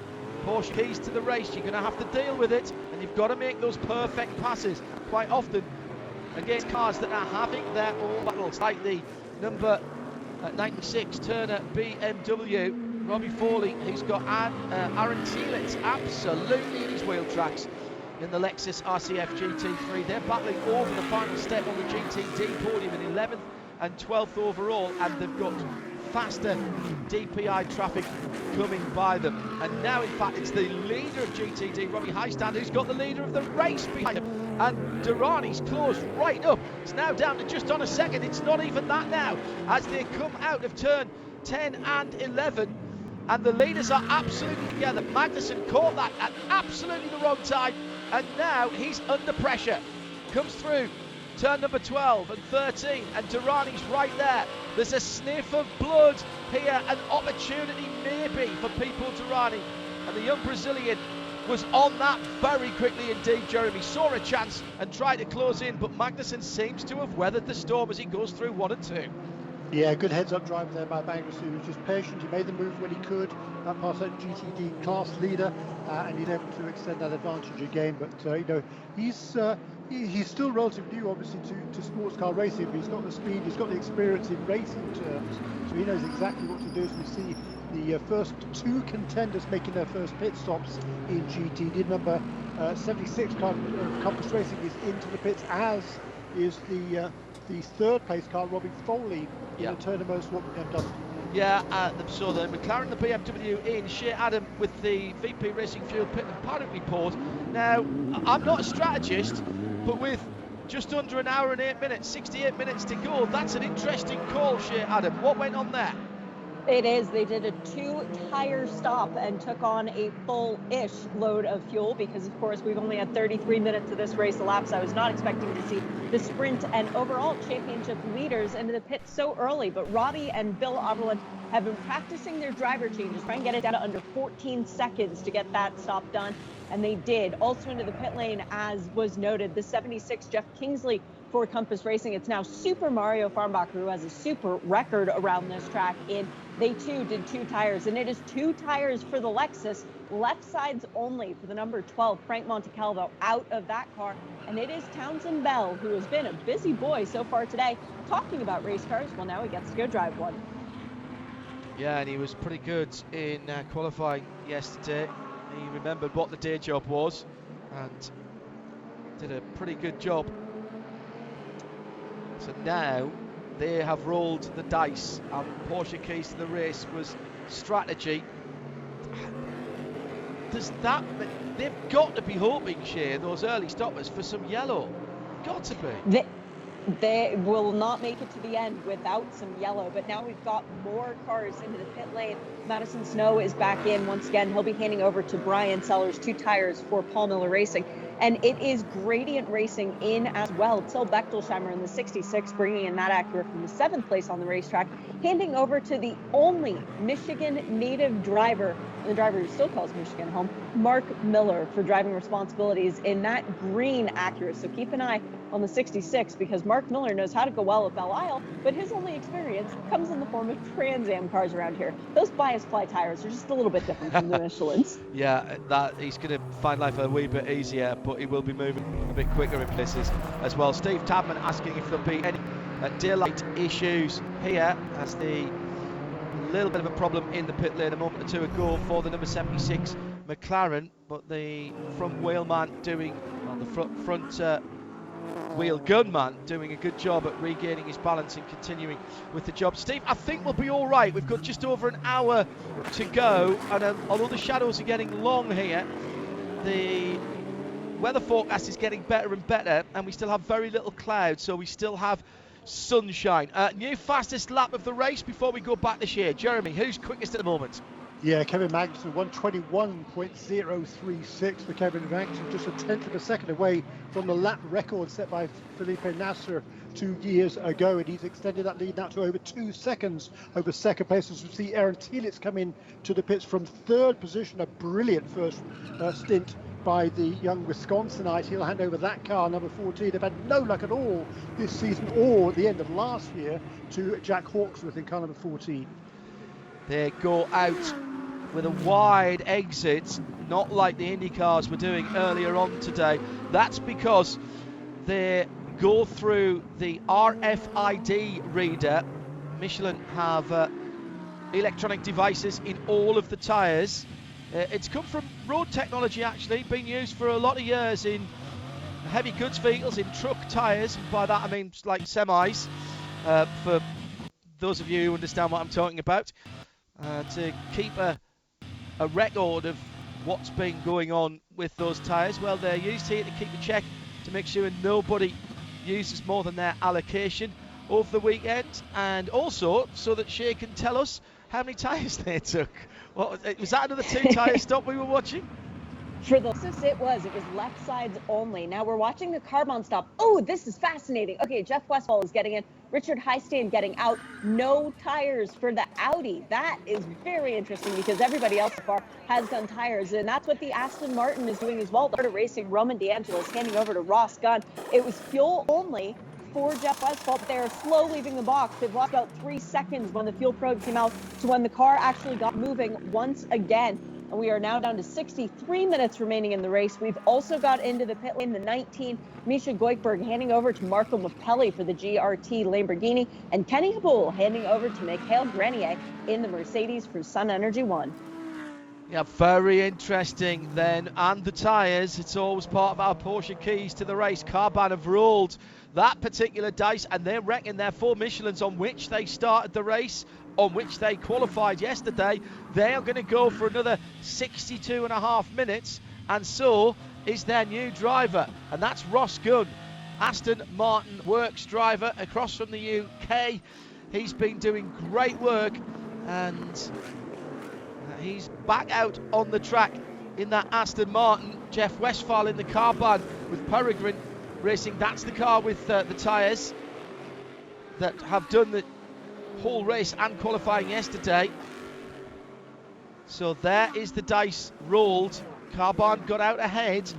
Porsche keys to the race, you're going to have to deal with it, and you've got to make those perfect passes quite often against cars that are having their own battles, like the number 96 Turner BMW. Robbie Foley, who's got Aaron Thielitz absolutely in his wheel tracks in the Lexus RCF GT3. They're battling over the final step on the GTD podium in 11th and 12th overall, and they've got faster DPI traffic coming by them. And now, in fact, it's the leader of GTD, Robbie Heistand, who's got the leader of the race behind him. And Durrani's closed right up. It's now down to just on a second. It's not even that now as they come out of turn 10 and 11. And the leaders are absolutely together. Magnussen caught that at absolutely the wrong time. And now he's under pressure. Comes through turn number 12 and 13. And Durrani's right there. There's a sniff of blood here. An opportunity maybe for Pipo Durrani. And the young Brazilian was on that very quickly indeed. Jeremy saw a chance and tried to close in, but Magnussen seems to have weathered the storm as he goes through 1 and 2. Yeah, good heads-up drive there by Magnussen. He was just patient. He made the move when he could. That passed that GTD class leader, and he's able to extend that advantage again. But you know, he's still relatively new, obviously, to sports car racing. But he's got the speed, he's got the experience in racing terms, so he knows exactly what to do. As we see the first 2 contenders making their first pit stops in GTD. Number 76 car Compass Racing is into the pits, as is the third place car, Robbie Foley, in a Turner Motorsport BMW. Yeah, so the McLaren, the BMW in. Shea Adam with the VP Racing Fuel Pit and Paddock report. Now, I'm not a strategist, but with just under an hour and 8 minutes, 68 minutes to go, that's an interesting call, Shea Adam. What went on there? It is. They did a 2-tire stop and took on a full-ish load of fuel because, of course, we've only had 33 minutes of this race elapsed. I was not expecting to see the sprint and overall championship leaders into the pit so early. But Robbie and Bill Oberlin have been practicing their driver changes, trying to get it down to under 14 seconds to get that stop done. And they did. Also into the pit lane, as was noted, the 76 Jeff Kingsley for Compass Racing. It's now Super Mario Farnbacher, who has a super record around this track. They too did 2 tires, and it is 2 tires for the Lexus, left sides only for the number 12 Frank Montecalvo out of that car. And it is Townsend Bell, who has been a busy boy so far today, talking about race cars. Well, now he gets to go drive one. Yeah, and he was pretty good in qualifying yesterday. He remembered what the day job was and did a pretty good job. So now they have rolled the dice, and Porsche keys to the race was strategy. They've got to be hoping, Shea, those early stoppers, for some yellow. Got to be. They will not make it to the end without some yellow, but now we've got more cars into the pit lane. Madison Snow is back in once again. He'll be handing over to Brian Sellers 2 tires for Paul Miller Racing. And it is Gradient Racing in as well. Till Bechtelsheimer in the 66, bringing in that Acura from the 7th place on the racetrack, handing over to the only Michigan native driver, the driver who still calls Michigan home, Mark Miller, for driving responsibilities in that green Acura. So keep an eye on the 66, because Mark Miller knows how to go well at Belle Isle, but his only experience comes in the form of Trans Am cars around here. Those bias ply tires are just a little bit different from the Michelins. Yeah, that he's going to find life a wee bit easier, but he will be moving a bit quicker in places as well. Steve Tabman asking if there'll be any daylight issues here, as the little bit of a problem in the pit lane a moment or two ago for the number 76 McLaren, but the front wheelman doing, well, the front wheel gunman doing a good job at regaining his balance and continuing with the job. Steve, I think we'll be all right. We've got just over an hour to go, and although the shadows are getting long here, the weather forecast is getting better and better, and we still have very little clouds, so we still have sunshine. New fastest lap of the race before we go back this year. Jeremy, who's quickest at the moment? Yeah, Kevin Magnussen, 121.036 for Kevin Magnussen, just a tenth of a second away from the lap record set by Felipe Nasser 2 years ago, and he's extended that lead now to over 2 seconds over second place. As we see Aaron Telitz come in to the pits from third position, a brilliant first stint by the young Wisconsinite. He'll hand over that car, number 14. They've had no luck at all this season or at the end of last year, to Jack Hawksworth in car number 14. They go out with a wide exit, not like the Indy cars were doing earlier on today. That's because they go through the RFID reader. Michelin have electronic devices in all of the tyres. It's come from road technology, actually, been used for a lot of years in heavy goods vehicles, in truck tyres, and by that I mean like semis, for those of you who understand what I'm talking about, to keep a record of what's been going on with those tyres. Well, they're used here to keep a check to make sure nobody uses more than their allocation over the weekend, and also so that Shea can tell us how many tyres they took. Was that another 2 tyre stop we were watching? For the Lexus, it was left sides only. Now we're watching the Carbon stop. Oh, this is fascinating. Okay, Jeff Westphal is getting in. Richard Heistand getting out. No tires for the Audi. That is very interesting, because everybody else so far has done tires, and that's what the Aston Martin is doing as well. They're racing. Roman DeAngelis handing over to Ross Gunn. It was fuel only for Jeff Westphal. They're slow leaving the box. They've lost about 3 seconds when the fuel probe came out to when the car actually got moving once again. And we are now down to 63 minutes remaining in the race. We've also got into the pit lane, the 19, Misha Goikberg handing over to Marco Mappelli for the GRT Lamborghini, and Kenny Habul handing over to Mikhail Grenier in the Mercedes for Sun Energy One. Yeah, very interesting then. And the tyres, it's always part of our Porsche keys to the race. Carbon have rolled that particular dice, and they reckon their 4 Michelins on which they started the race, on which they qualified yesterday, they are going to go for another 62.5 minutes, and so is their new driver, and that's Ross Gunn, Aston Martin Works driver across from the UK. He's been doing great work, and he's back out on the track in that Aston Martin. Jeff Westphal in the Carbon with Peregrine Racing. That's the car with the tyres that have done the whole race and qualifying yesterday. So there is the dice rolled. Carbon got out ahead.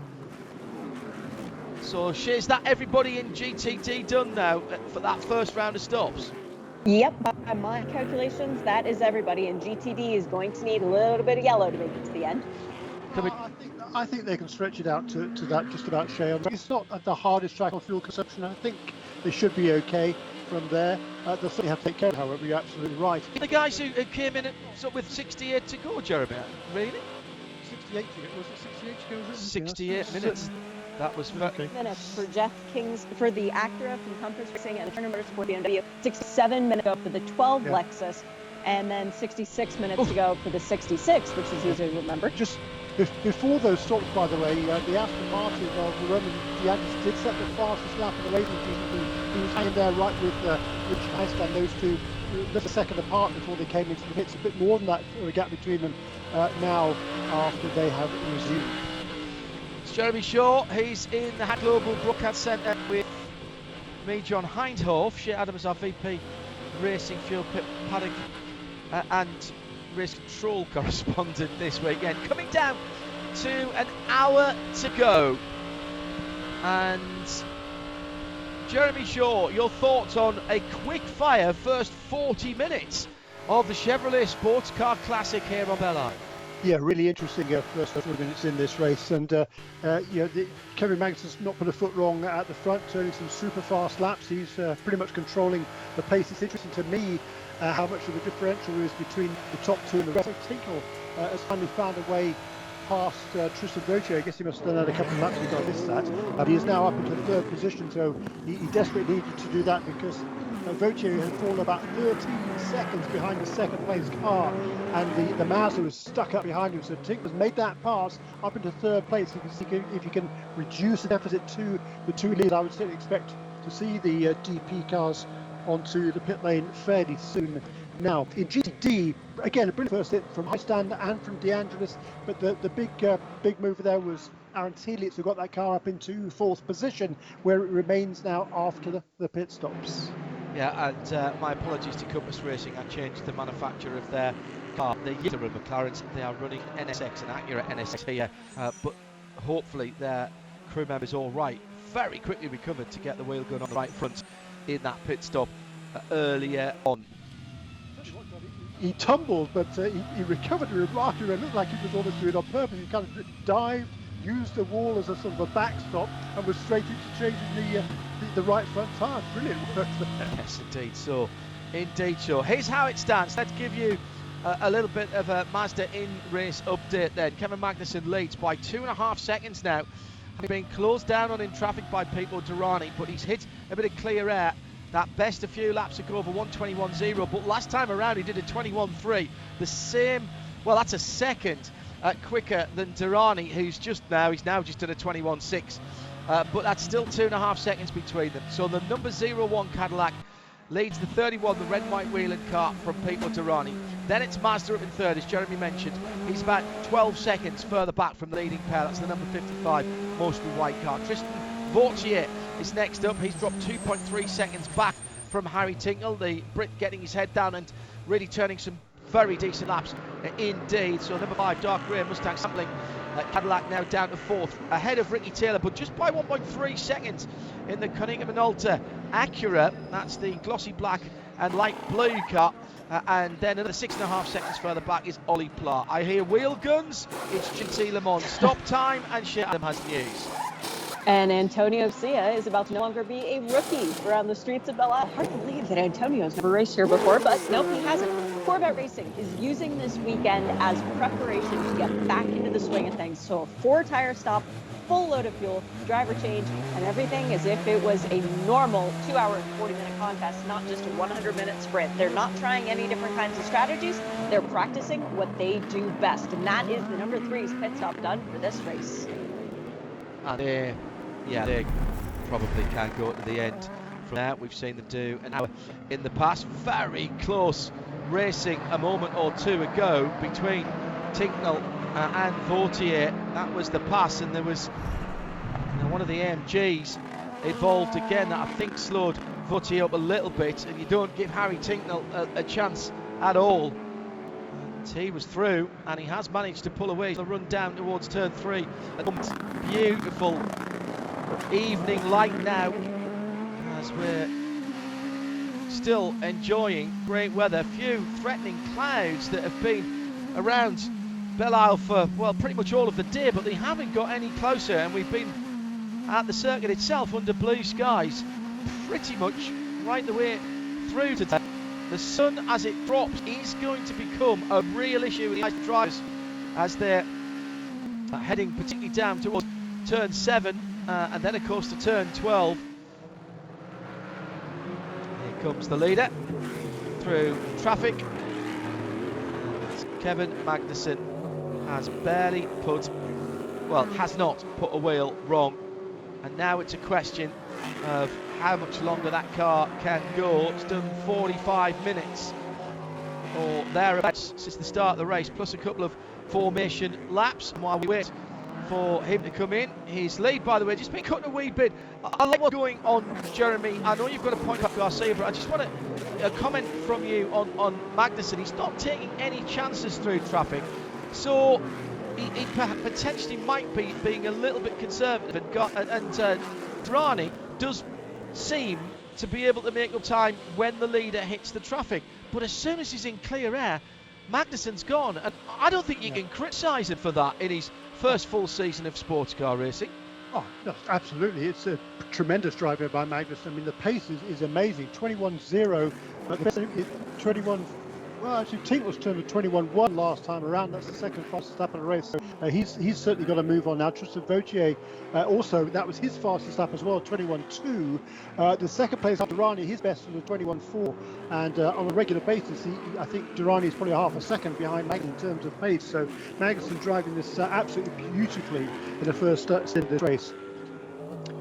So is that everybody in GTD done now for that first round of stops? Yep, by my calculations, that is everybody, and GTD is going to need a little bit of yellow to make it to the end. I think they can stretch it out to that just about, Shea. It's not the hardest track on fuel consumption. I think they should be okay from there. They'll certainly have to take care of it, however, you're absolutely right. The guys who came in with 68 to go, Jeremy, really? 68 to go, was it 68 to go? 68 minutes. That was minutes for Jeff Kings for the Acura from Compass Racing and Turner Motorsport BMW. 67 minutes to go for the 12 Lexus, and then 66 minutes to go for the 66, which is easy to remember. Just before those stops, by the way, the Aston Martin of Roman DeAngelis did set the fastest lap in the racing season. He was hanging there right with Richard Heistand, those two just a second apart before they came into the pits. A bit more than that, a gap between them now after they have resumed. It's Jeremy Shaw. He's in the Global Broadcast Centre with me, John Hindhoff. Shea Adams, our VP Racing Fuel Pit Paddock and Race Control correspondent this weekend. Coming down to an hour to go. And Jeremy Shaw, your thoughts on a quick fire first 40 minutes of the Chevrolet Sports Car Classic here on Belle Isle? Yeah, really interesting first 40 minutes in this race, and Kevin Magnussen's not put a foot wrong at the front, turning some super fast laps. He's pretty much controlling the pace. It's interesting to me how much of a differential is between the top two and the rest. Tinkle has finally found a way past Tristan Vautier. I guess he must have done that a couple of laps ago. I missed that. But he is now up into third position, so he desperately needed to do that because Vautier had fallen about 13 seconds behind the second place car, and the Mazda was stuck up behind him. So Tinkler's made that pass up into third place. If you can reduce the deficit to the two leaders, I would certainly expect to see the DP cars onto the pit lane fairly soon. Now, in GTD, again, a brilliant first hit from Highstand and from De Angelis, but the big mover there was Aaron Tielitz, who got that car up into fourth position, where it remains now after the pit stops. Yeah, and my apologies to Compass Racing. I changed the manufacturer of their car. They're Yitter and McLarens. They are running NSX and Acura NSX here, but hopefully their crew members all right. Very quickly recovered to get the wheel gun on the right front in that pit stop earlier on. He tumbled, but he recovered remarkably. It looked like he was almost doing it on purpose. He kind of dived, used the wall as a sort of a backstop, and was straight into changing the right front tyre. Brilliant work there. Yes, indeed so. Indeed so. Here's how it stands. Let's give you a little bit of a Mazda in-race update then. Kevin Magnussen leads by 2.5 seconds now. He's been closed down on in traffic by Pipo Derani, but he's hit a bit of clear air. That best a few laps ago of a 1:21.0, but last time around he did a 21.3. The same, well, that's a second quicker than Derani, who's he's now just at a 21.6. But that's still 2.5 seconds between them. So the number 01 Cadillac leads the 31, the red, white wheeling car from Pipo Derani. Then it's Mazda up in third, as Jeremy mentioned. He's about 12 seconds further back from the leading pair. That's the number 55, mostly white car. Tristan Vautier is next up. He's dropped 2.3 seconds back from Harry Tinkle, the Brit getting his head down and really turning some very decent laps indeed. So number 5, dark grey Mustang sampling. Cadillac now down to fourth, ahead of Ricky Taylor, but just by 1.3 seconds in the Cunningham and Alta Acura. That's the glossy black and light blue car. And then another 6.5 seconds further back is Ollie Pla. I hear wheel guns. It's GT Le Mans stop time, and Shea Adam has news. And Antonio Sia is about to no longer be a rookie around the streets of Belle Isle. Hard to believe that Antonio's never raced here before, but no, he hasn't. Corvette Racing is using this weekend as preparation to get back into the swing of things. So a 4-tire stop, full load of fuel, driver change, and everything as if it was a normal 2-hour and 40-minute contest, not just a 100-minute sprint. They're not trying any different kinds of strategies. They're practicing what they do best, and that is the number 3's pit stop done for this race. And they probably can go to the end from there. We've seen them do an hour in the past. Very close racing a moment or two ago between Tinknell and Vautier. That was the pass, and there was one of the AMGs involved again that I think slowed Vautier up a little bit, and you don't give Harry Tinknell a chance at all. And he was through, and he has managed to pull away the run down towards turn 3. Beautiful evening light now as we're still enjoying great weather. Few threatening clouds that have been around Belle Isle for, well, pretty much all of the day, but they haven't got any closer, and we've been at the circuit itself under blue skies pretty much right the way through today. The sun, as it drops, is going to become a real issue with the drivers as they're heading particularly down towards turn 7 and then of course to turn 12. Here comes the leader through traffic. Kevin Magnussen has has not put a wheel wrong, and now it's a question of how much longer that car can go. It's done 45 minutes or thereabouts since the start of the race, plus a couple of formation laps. And while we wait for him to come in. His lead, by the way, just been cutting a wee bit. I like what's going on, Jeremy. I know you've got a point up Garcia, but I just want a comment from you on Magnussen. He's not taking any chances through traffic, so he potentially might be being a little bit conservative. And Rani does seem to be able to make up time when the leader hits the traffic, but as soon as he's in clear air, Magnussen's gone, and I don't think you can criticise him for that in his first full season of sports car racing. Oh, no, absolutely. It's a tremendous drive here by Magnussen. I mean, the pace is amazing. 21.0, but 21. Well, actually, Tink was turned to 21.1 last time around. That's the second fastest lap of the race. So he's certainly got to move on now. Tristan Vautier, also, that was his fastest lap as well, 21.2. The second place after Durrani, his best was 21.4. And on a regular basis, I think Durrani is probably half a second behind Magnussen in terms of pace. So Magnussen driving this absolutely beautifully in the first stint of this race.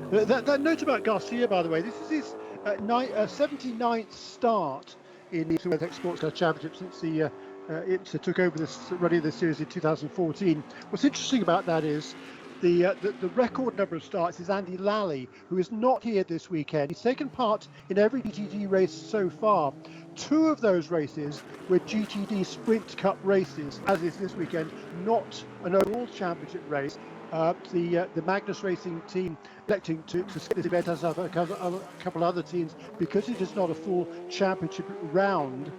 That note about Garcia, by the way, this is his 79th start in the IMSA WeatherTech SportsCar Championship since the IMSA took over running this series in 2014. What's interesting about that is the record number of starts is Andy Lally, who is not here this weekend. He's taken part in every GTD race so far. 2 of those races were GTD Sprint Cup races, as is this weekend, not an overall championship race. The Magnus Racing team electing to skip this event, as have a couple other teams, because it is not a full championship round.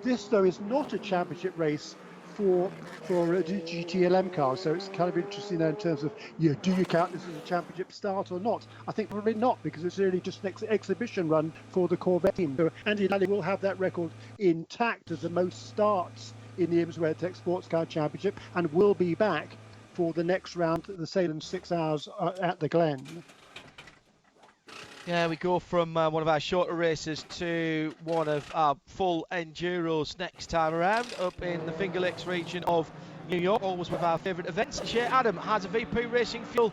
This, though, is not a championship race for GTLM cars, so it's kind of interesting there in terms of, do you count this as a championship start or not? I think probably not, because it's really just an exhibition run for the Corvette team. So Andy Lally will have that record intact as the most starts in the IMSA WeatherTech SportsCar Championship, and will be back for the next round, the Salem 6 hours at the Glen. Yeah, we go from one of our shorter races to one of our full enduros next time around, up in the Finger Lakes region of New York, always with our favourite events. Shea Adam has a VP Racing Fuel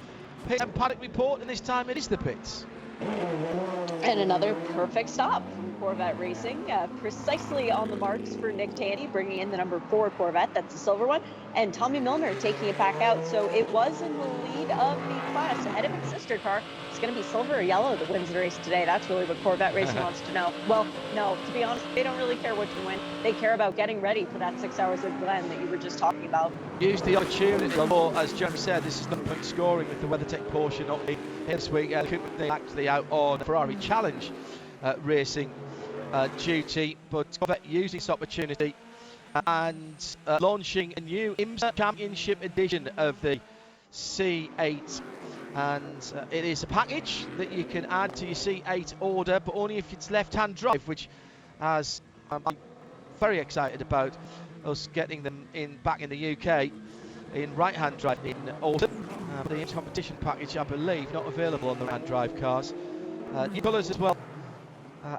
pit and paddock report, and this time it is the pits. And another perfect stop from Corvette Racing, precisely on the marks for Nick Tandy, bringing in the number 4 Corvette, that's the silver one, and Tommy Milner taking it back out. So it was in the lead of the class, ahead of its sister car. It's going to be silver or yellow that wins the race today. That's really what Corvette Racing wants to know. Well, no, to be honest, they don't really care which one wins. They care about getting ready for that 6 hours at Glen that you were just talking about. Use the opportunity, as Jeremy said, this is non-point scoring with the WeatherTech portion of the this week. Cooper actually out on Ferrari Challenge racing duty, but Corvette using this opportunity and launching a new IMSA Championship edition of the C8. And it is a package that you can add to your C8 order, but only if it's left-hand drive, which as I'm very excited about us getting them back in the UK in right-hand drive in autumn. The competition package, I believe, not available on the right-hand drive cars. New colours as well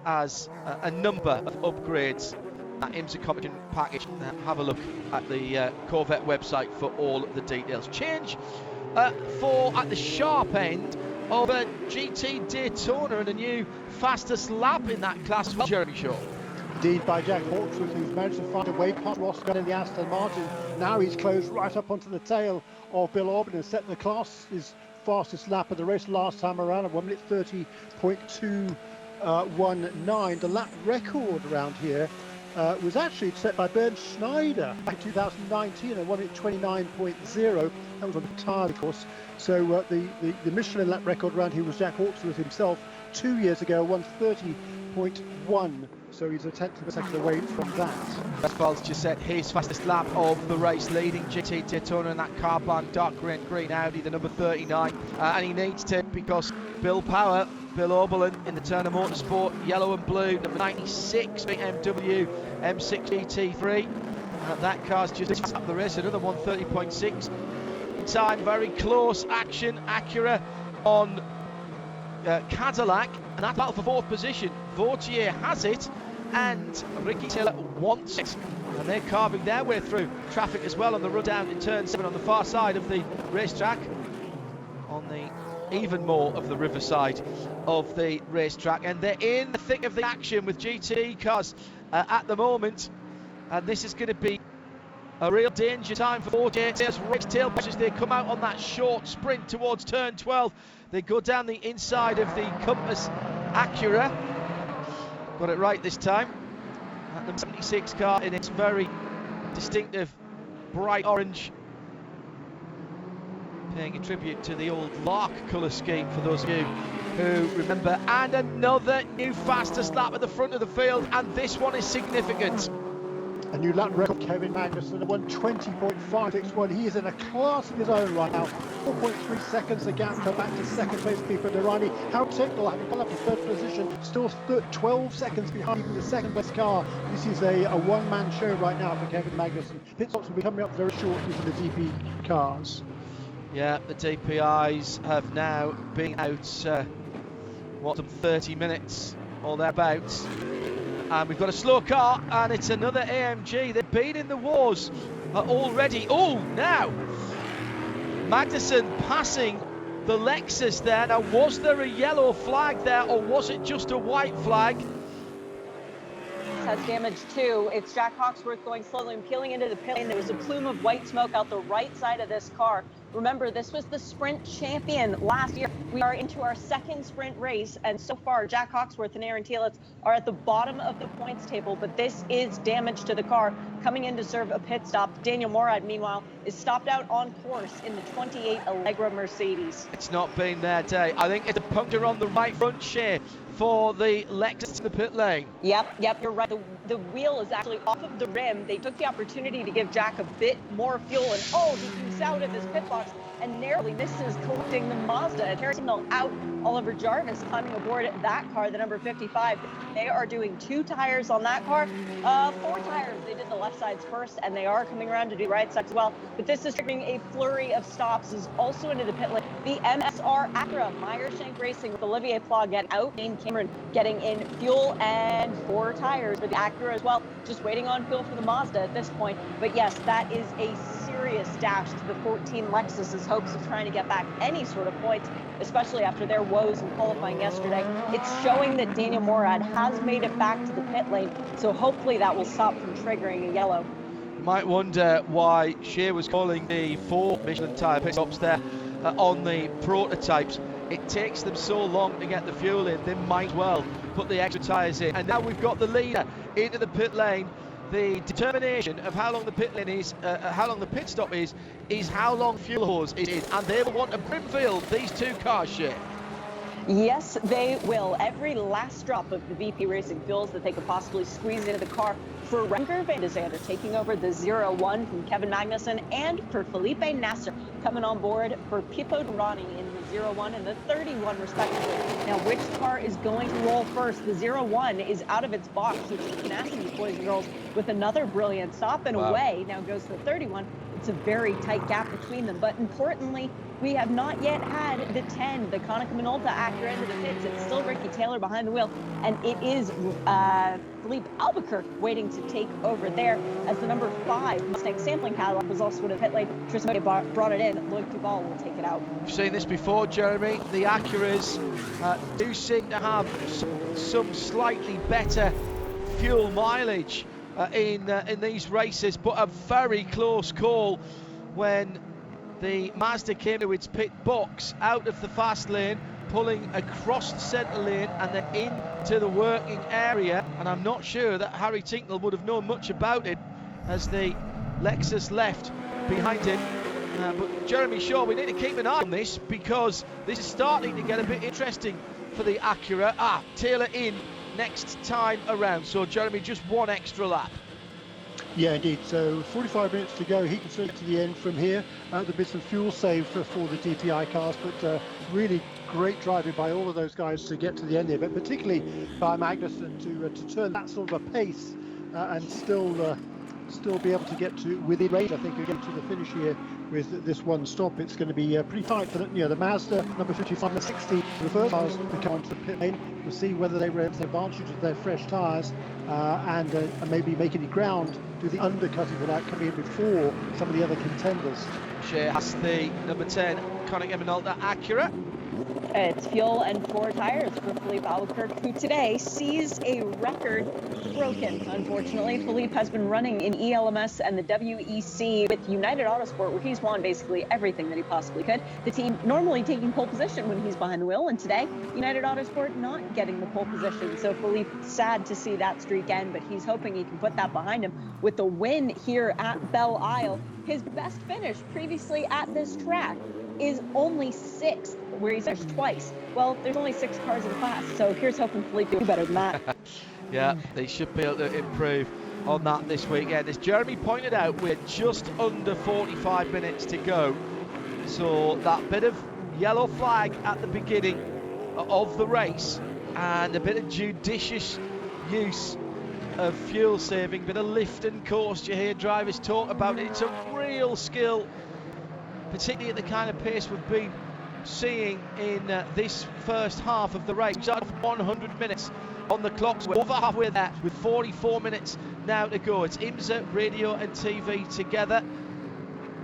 as a number of upgrades. That IMSA competition package. Have a look at the Corvette website for all the details. Change for at the sharp end of a GT Daytona and a new fastest lap in that class as well, Jeremy Shaw. Indeed, by Jack Hawksworth, who's managed to find a way past Ross Gunn in the Aston Martin. Now he's closed right up onto the tail of Bill Orban and set the class his fastest lap of the race last time around at 1 minute 30.219. The lap record around here was actually set by Bernd Schneider back in 2019 at 1 minute 29.0. That was on the tyre, of course. So the Michelin lap record around here was Jack Hawksworth himself 2 years ago, 1:30.1. So he's a tenth of a second away from that. Westphal's just set his fastest lap of the race, leading GT Daytona in that carbon dark green Audi, the number 39. And he needs to, because Bill Oberlin in the Turner Motorsport, yellow and blue, number 96 BMW M6 GT3. That car's just up the race, another 1:30.6. Time, very close action. Acura on Cadillac, and that battle for 4th position. Vautier has it, and Ricky Taylor wants it. And they're carving their way through traffic as well on the run down in turn 7 on the far side of the racetrack. On the even more of the riverside of the racetrack, and they're in the thick of the action with GT cars at the moment. And this is going to be A real danger time for 48 as race tail as they come out on that short sprint towards turn 12. They go down the inside of the Compass Acura. Got it right this time. That number 76 car in its very distinctive bright orange, paying a tribute to the old Lark colour scheme for those of you who remember. And another new fastest lap at the front of the field, and this one is significant. A new lap record, Kevin Magnussen, 1:20.561. He is in a class of his own right now. 4.3 seconds the gap to back to second place keeper Durrani. How technical, having gone up to third position, still 12 seconds behind even the second best car. This is a one-man show right now for Kevin Magnussen. Pit stops will be coming up very shortly for the DP cars. Yeah, the DPIs have now been out, some 30 minutes or thereabouts. And we've got a slow car, and it's another AMG. They've been in the wars already. Oh, now Magnussen passing the Lexus there. Now, was there a yellow flag there, or was it just a white flag? Has damage too. It's Jack Hawksworth going slowly and peeling into the pit lane. There was a plume of white smoke out the right side of this car. Remember, this was the sprint champion last year. We are into our second sprint race, and so far, Jack Hawksworth and Aaron Telitz are at the bottom of the points table, but this is damage to the car. Coming in to serve a pit stop, Daniel Morad, meanwhile, is stopped out on course in the 28 Allegra Mercedes. It's not been their day. I think it's a puncture on the right front share for the Lexus in the pit lane. Yep, you're right. The wheel is actually off of the rim. They took the opportunity to give Jack a bit more fuel, and he comes out of his pit box and narrowly misses collecting the Mazda. Terry Signal out. Oliver Jarvis climbing aboard that car, the number 55. They are doing 2 tires on that car, 4 tires. They did the left sides first, and they are coming around to do right sides as well. But this is triggering a flurry of stops. Is also into the pit lane. The MSR Acura, Meyershank Racing with Olivier Pla getting out. Dane Cameron getting in fuel and 4 tires for the Acura as well. Just waiting on fuel for the Mazda at this point. But yes, that is a serious dash to the 14 Lexus's hopes of trying to get back any sort of points, especially after their woes in qualifying yesterday. It's showing that Daniel Morad has made it back to the pit lane, so hopefully that will stop from triggering a yellow. You might wonder why Shea was calling the 4 Michelin tyre pit stops there on the prototypes. It takes them so long to get the fuel in, they might well put the extra tyres in. And now we've got the leader into the pit lane. The determination of how long the pit lane is, how long the pit stop is how long fuel hose it is. And they will want to brimfill these 2 cars, Shea. Yes, they will. Every last drop of the VP Racing fuels that they could possibly squeeze into the car for Renger van de Zander taking over the 0-1 from Kevin Magnussen, and for Felipe Nasser coming on board for Pippo Durrani in the 0-1 and the 31 respectively. Now, which car is going to roll first? The 0-1 is out of its box, which is tenacity, boys and girls, with another brilliant stop and away. Now goes the 31. It's a very tight gap between them, but importantly, we have not yet had the 10, the Konica Minolta Acura into the pits. It's still Ricky Taylor behind the wheel, and it is Philippe Albuquerque waiting to take over there as the number 5 Mustang sampling Cadillac was also in the pit lane. Tristan brought it in. Lloyd Duval will take it out. We've seen this before, Jeremy. The Acuras do seem to have some slightly better fuel mileage in these races, but a very close call when the Mazda came to its pit box out of the fast lane, pulling across the centre lane and then into the working area. And I'm not sure that Harry Tinknell would have known much about it as the Lexus left behind him. But Jeremy Shaw, we need to keep an eye on this because this is starting to get a bit interesting for the Acura. Taylor in next time around. So Jeremy, just 1 extra lap. Yeah, indeed. So 45 minutes to go. He can swing to the end from here. There'll be some fuel saved for the DPI cars, but really great driving by all of those guys to get to the end here, but particularly by Magnussen to turn that sort of a pace and still be able to get to within range. I think again to the finish here with this 1 stop. It's going to be pretty tight for the Mazda number 55 and 60 reverse cars to come onto the pit lane. We'll see whether they have the advantage of their fresh tyres and maybe make any ground, do the undercutting without coming in before some of the other contenders. Shea has the number 10 Konica Minolta Acura. It's fuel and 4 tires for Philippe Albuquerque, who today sees a record broken, unfortunately. Philippe has been running in ELMS and the WEC with United Autosport, where he's won basically everything that he possibly could. The team normally taking pole position when he's behind the wheel, and today, United Autosport not getting the pole position. So Philippe, sad to see that streak end, but he's hoping he can put that behind him with the win here at Belle Isle. His best finish previously at this track is only 6th, where he's finished twice. Well, there's only 6 cars in the class, so here's hoping Philippe do better than that. Yeah, they should be able to improve on that this weekend. As Jeremy pointed out, we're just under 45 minutes to go. So that bit of yellow flag at the beginning of the race and a bit of judicious use of fuel saving, bit of lift and course you hear drivers talk about it. It's a real skill, particularly at the kind of pace we've been seeing in this first half of the race. We started off 100 minutes on the clock, so we're over halfway there with 44 minutes now to go. It's IMSA Radio and TV together.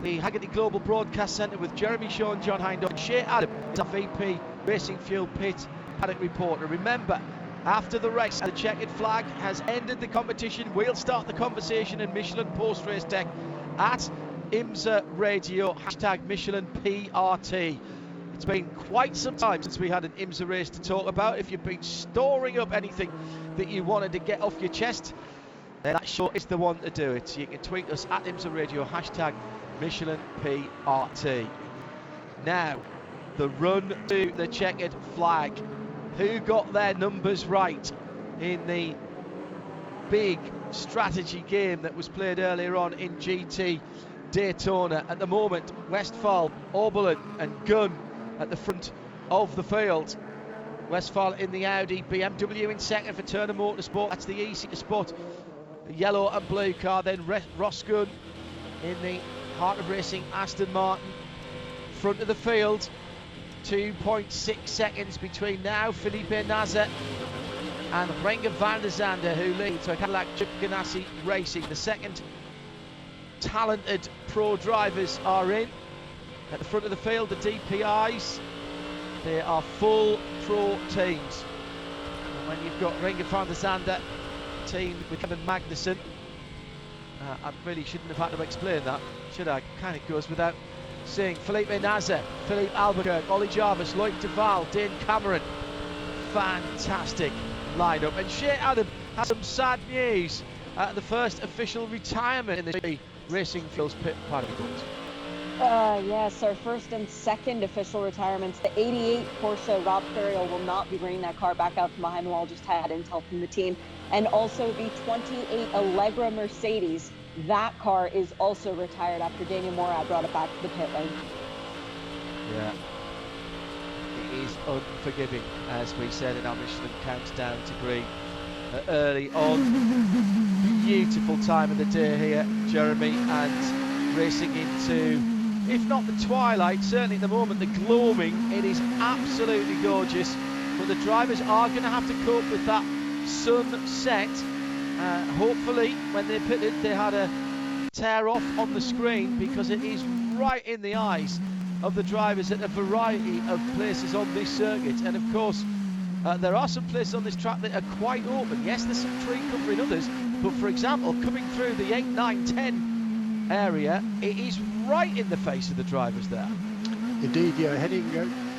The Haggerty Global Broadcast Centre with Jeremy Shaw and John Hindhaugh. And Shea Adam is our VP Racing Fuel Pit Paddock Reporter. Remember, after the race, the checkered flag has ended the competition. We'll start the conversation in Michelin Post Race Tech at IMSA Radio, hashtag Michelin PRT. It's been quite some time since we had an IMSA race to talk about. If you've been storing up anything that you wanted to get off your chest, then that show is the one to do it. You can tweet us at IMSA Radio, hashtag Michelin PRT. Now, the run to the checkered flag. Who got their numbers right in the big strategy game that was played earlier on in GT Daytona? At the moment, Westphal, Oberlin and Gunn at the front of the field. Westphal in the Audi, BMW in second for Turner Motorsport. That's the easy to spot. The yellow and blue car. Then Ross Gunn in the Heart of Racing Aston Martin. Front of the field, 2.6 seconds between now Felipe Nasr and Renger van der Zande, who leads for Cadillac Chip Ganassi Racing. The second talented pro drivers are in. At the front of the field, the DPIs, they are full pro teams. And when you've got Renger van der Zande teamed with Kevin Magnussen, I really shouldn't have had to explain that, should I? Kind of goes without saying. Felipe Nasr, Philippe Albuquerque, Ollie Jarvis, Loic Duval, Dane Cameron. Fantastic lineup. And Shea Adam has some sad news. The first official retirement in the Racing Fuels Pit Paddock. Yes, our first and second official retirements. The 88 Porsche Rob Ferriol will not be bringing that car back out from behind the wall, just had intel from the team. And also the 28 Allegra Mercedes. That car is also retired after Daniel Morad brought it back to the pit lane. Yeah, it is unforgiving, as we said in our Michelin Countdown to Green early on. Beautiful time of the day here, Jeremy, and racing into, if not the twilight, certainly at the moment the gloaming. It is absolutely gorgeous, but the drivers are going to have to cope with that sunset. Hopefully when they pitted they had a tear off on the screen, because it is right in the eyes of the drivers at a variety of places on this circuit. And of course there are some places on this track that are quite open. Yes, there's some tree cover in others, but for example coming through the 8, 9, 10 area, it is right in the face of the drivers there. Indeed, yeah, heading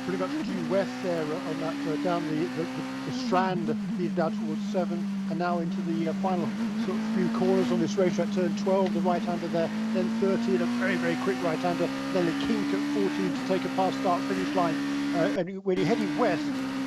pretty much due west there on that down the strand leading down towards 7, and now into the final sort of few corners on this racetrack. Turn 12, the right-hander there, then 13, a very, very quick right-hander, then a kink at 14 to take a past start finish line. And when you're heading west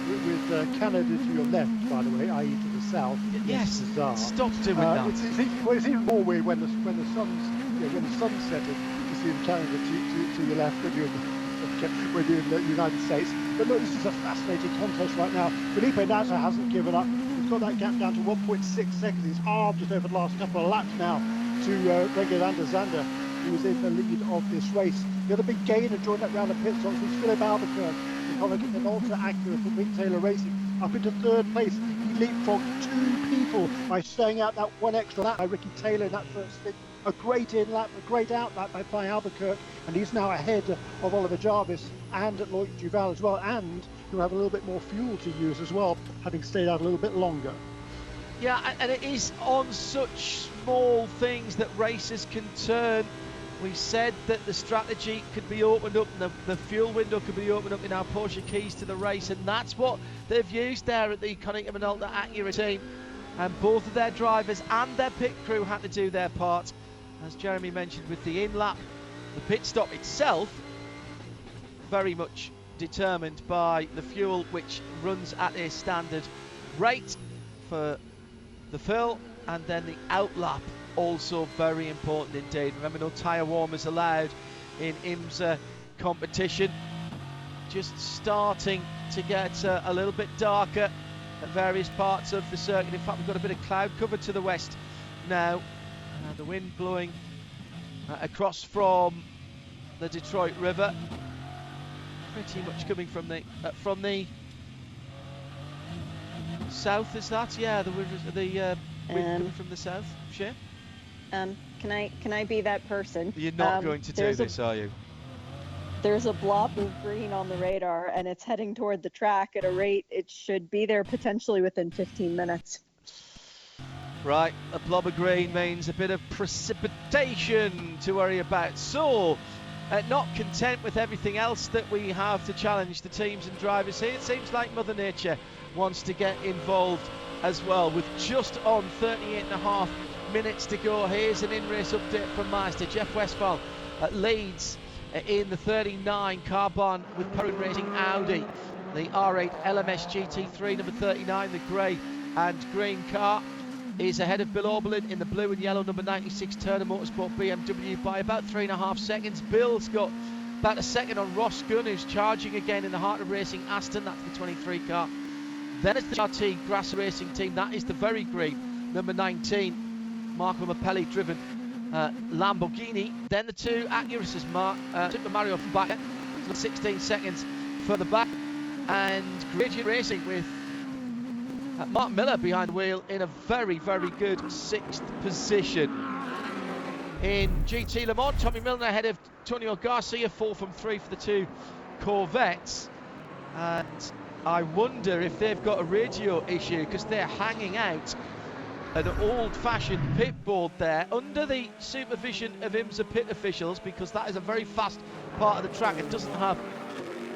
with Canada to your left, by the way, i.e. to the south, yes, stop doing that. It's even more weird when the sun's setting to see the Canada to your left when you're in the United States. But look, this is a fascinating contest right now. Felipe Nasr hasn't given up. He's got that gap down to 1.6 seconds. He's halved just over the last couple of laps now to Renger van der Zande, who was in the lead of this race. The other big gainer joined that round of pit stops was Philippe Albuquerque, an ultra Acura for Mick Taylor Racing, up into third place. He leapfrogged 2 people by staying out that one extra lap by Ricky Taylor in that first stint. A great in lap, a great out lap by Albuquerque, and he's now ahead of Oliver Jarvis and at Loic Duval as well, and he'll have a little bit more fuel to use as well, having stayed out a little bit longer. Yeah, and it is on such small things that races can turn. We said that the strategy could be opened up and the fuel window could be opened up in our Porsche keys to the race, and that's what they've used there at the Konica Minolta Acura team. And both of their drivers and their pit crew had to do their part. As Jeremy mentioned with the in-lap, the pit stop itself very much determined by the fuel, which runs at a standard rate for the fill, and then the outlap also very important indeed. Remember, no tyre warmers allowed in IMSA competition. Just starting to get a little bit darker at various parts of the circuit. In fact, we've got a bit of cloud cover to the west now. The wind blowing across from the Detroit River, pretty much coming from the south. Is that? Yeah, the wind coming from the south. Sure. Can I be that person? You're not going to do this, are you? There's a blob of green on the radar, and it's heading toward the track at a rate it should be there potentially within 15 minutes. Right, a blob of green means a bit of precipitation to worry about. So, not content with everything else that we have to challenge the teams and drivers here, it seems like Mother Nature wants to get involved as well. With just on 38.5 minutes to go, here's an in-race update from Mazda. Jeff Westphal leads in the 39 Carbon with Perrin Racing Audi. The R8 LMS GT3 number 39, the grey and green car, is ahead of Bill Oberlin in the blue and yellow number 96 Turner Motorsport BMW by about 3.5 seconds. Bill's got about a second on Ross Gunn, who's charging again in the heart of racing Aston. That's the 23 car. Then it's the RT Grass Racing team. That is the very green number 19 Marco Mappelli driven Lamborghini. Then the two Acuras, Super Mario from back, 16 seconds further back, and Gradient Racing with Mark Miller behind the wheel in a very, very good 6th position. In GT Le Mans, Tommy Milner ahead of Antonio Garcia, 4 from 3 for the two Corvettes. And I wonder if they've got a radio issue, because they're hanging out at an old-fashioned pit board there under the supervision of IMSA pit officials, because that is a very fast part of the track. It doesn't have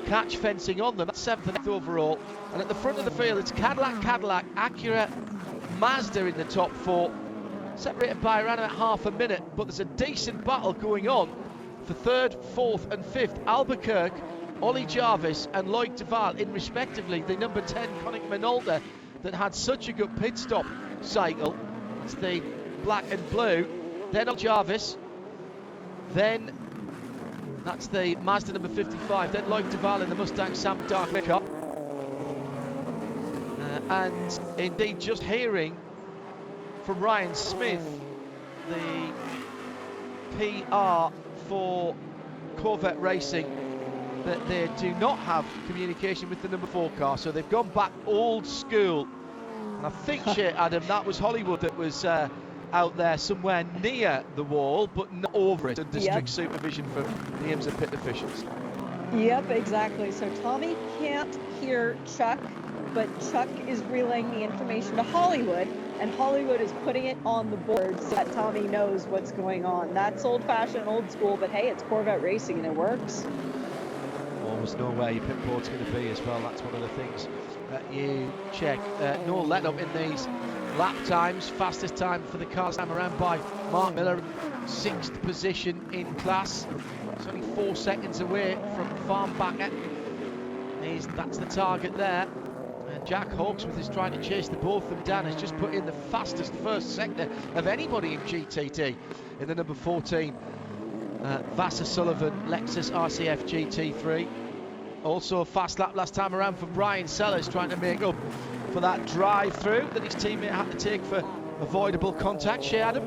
catch fencing on them. That's 7th and 8th overall. And at the front of the field, it's Cadillac, Acura, Mazda in the top 4, separated by around about half a minute. But there's a decent battle going on for 3rd, 4th and 5th. Albuquerque, Ollie Jarvis and Loic Duval in respectively the number 10 Konica Minolta that had such a good pit stop cycle. It's the black and blue. Then Ollie Jarvis. Then that's the Mazda number 55. Then Loic Duval in the Mustang Sam Dark car. And indeed, just hearing from Ryan Smith, the PR for Corvette Racing, that they do not have communication with the number 4 car, so they've gone back old school. And I think, Adam, that was Hollywood that was out there somewhere near the wall, but not over it, under strict supervision from the IMSA pit officials. Yep, exactly. So Tommy can't hear Chuck, but Chuck is relaying the information to Hollywood, and Hollywood is putting it on the board so that Tommy knows what's going on. That's old-fashioned, old school, but hey, it's Corvette racing and it works. Almost know where your pit board's going to be as well. That's one of the things that you check. No let up in these lap times. Fastest time for the cars time around by Mark Miller, 6th position in class. It's only 4 seconds away from Farnbacher. That's the target there. Jack Hawksworth is trying to chase the both of them down. Has just put in the fastest first sector of anybody in GTD in the number 14 Vassar Sullivan Lexus RCF GT3. Also a fast lap last time around for Brian Sellers, trying to make up for that drive through that his teammate had to take for avoidable contact. Shea, Adam?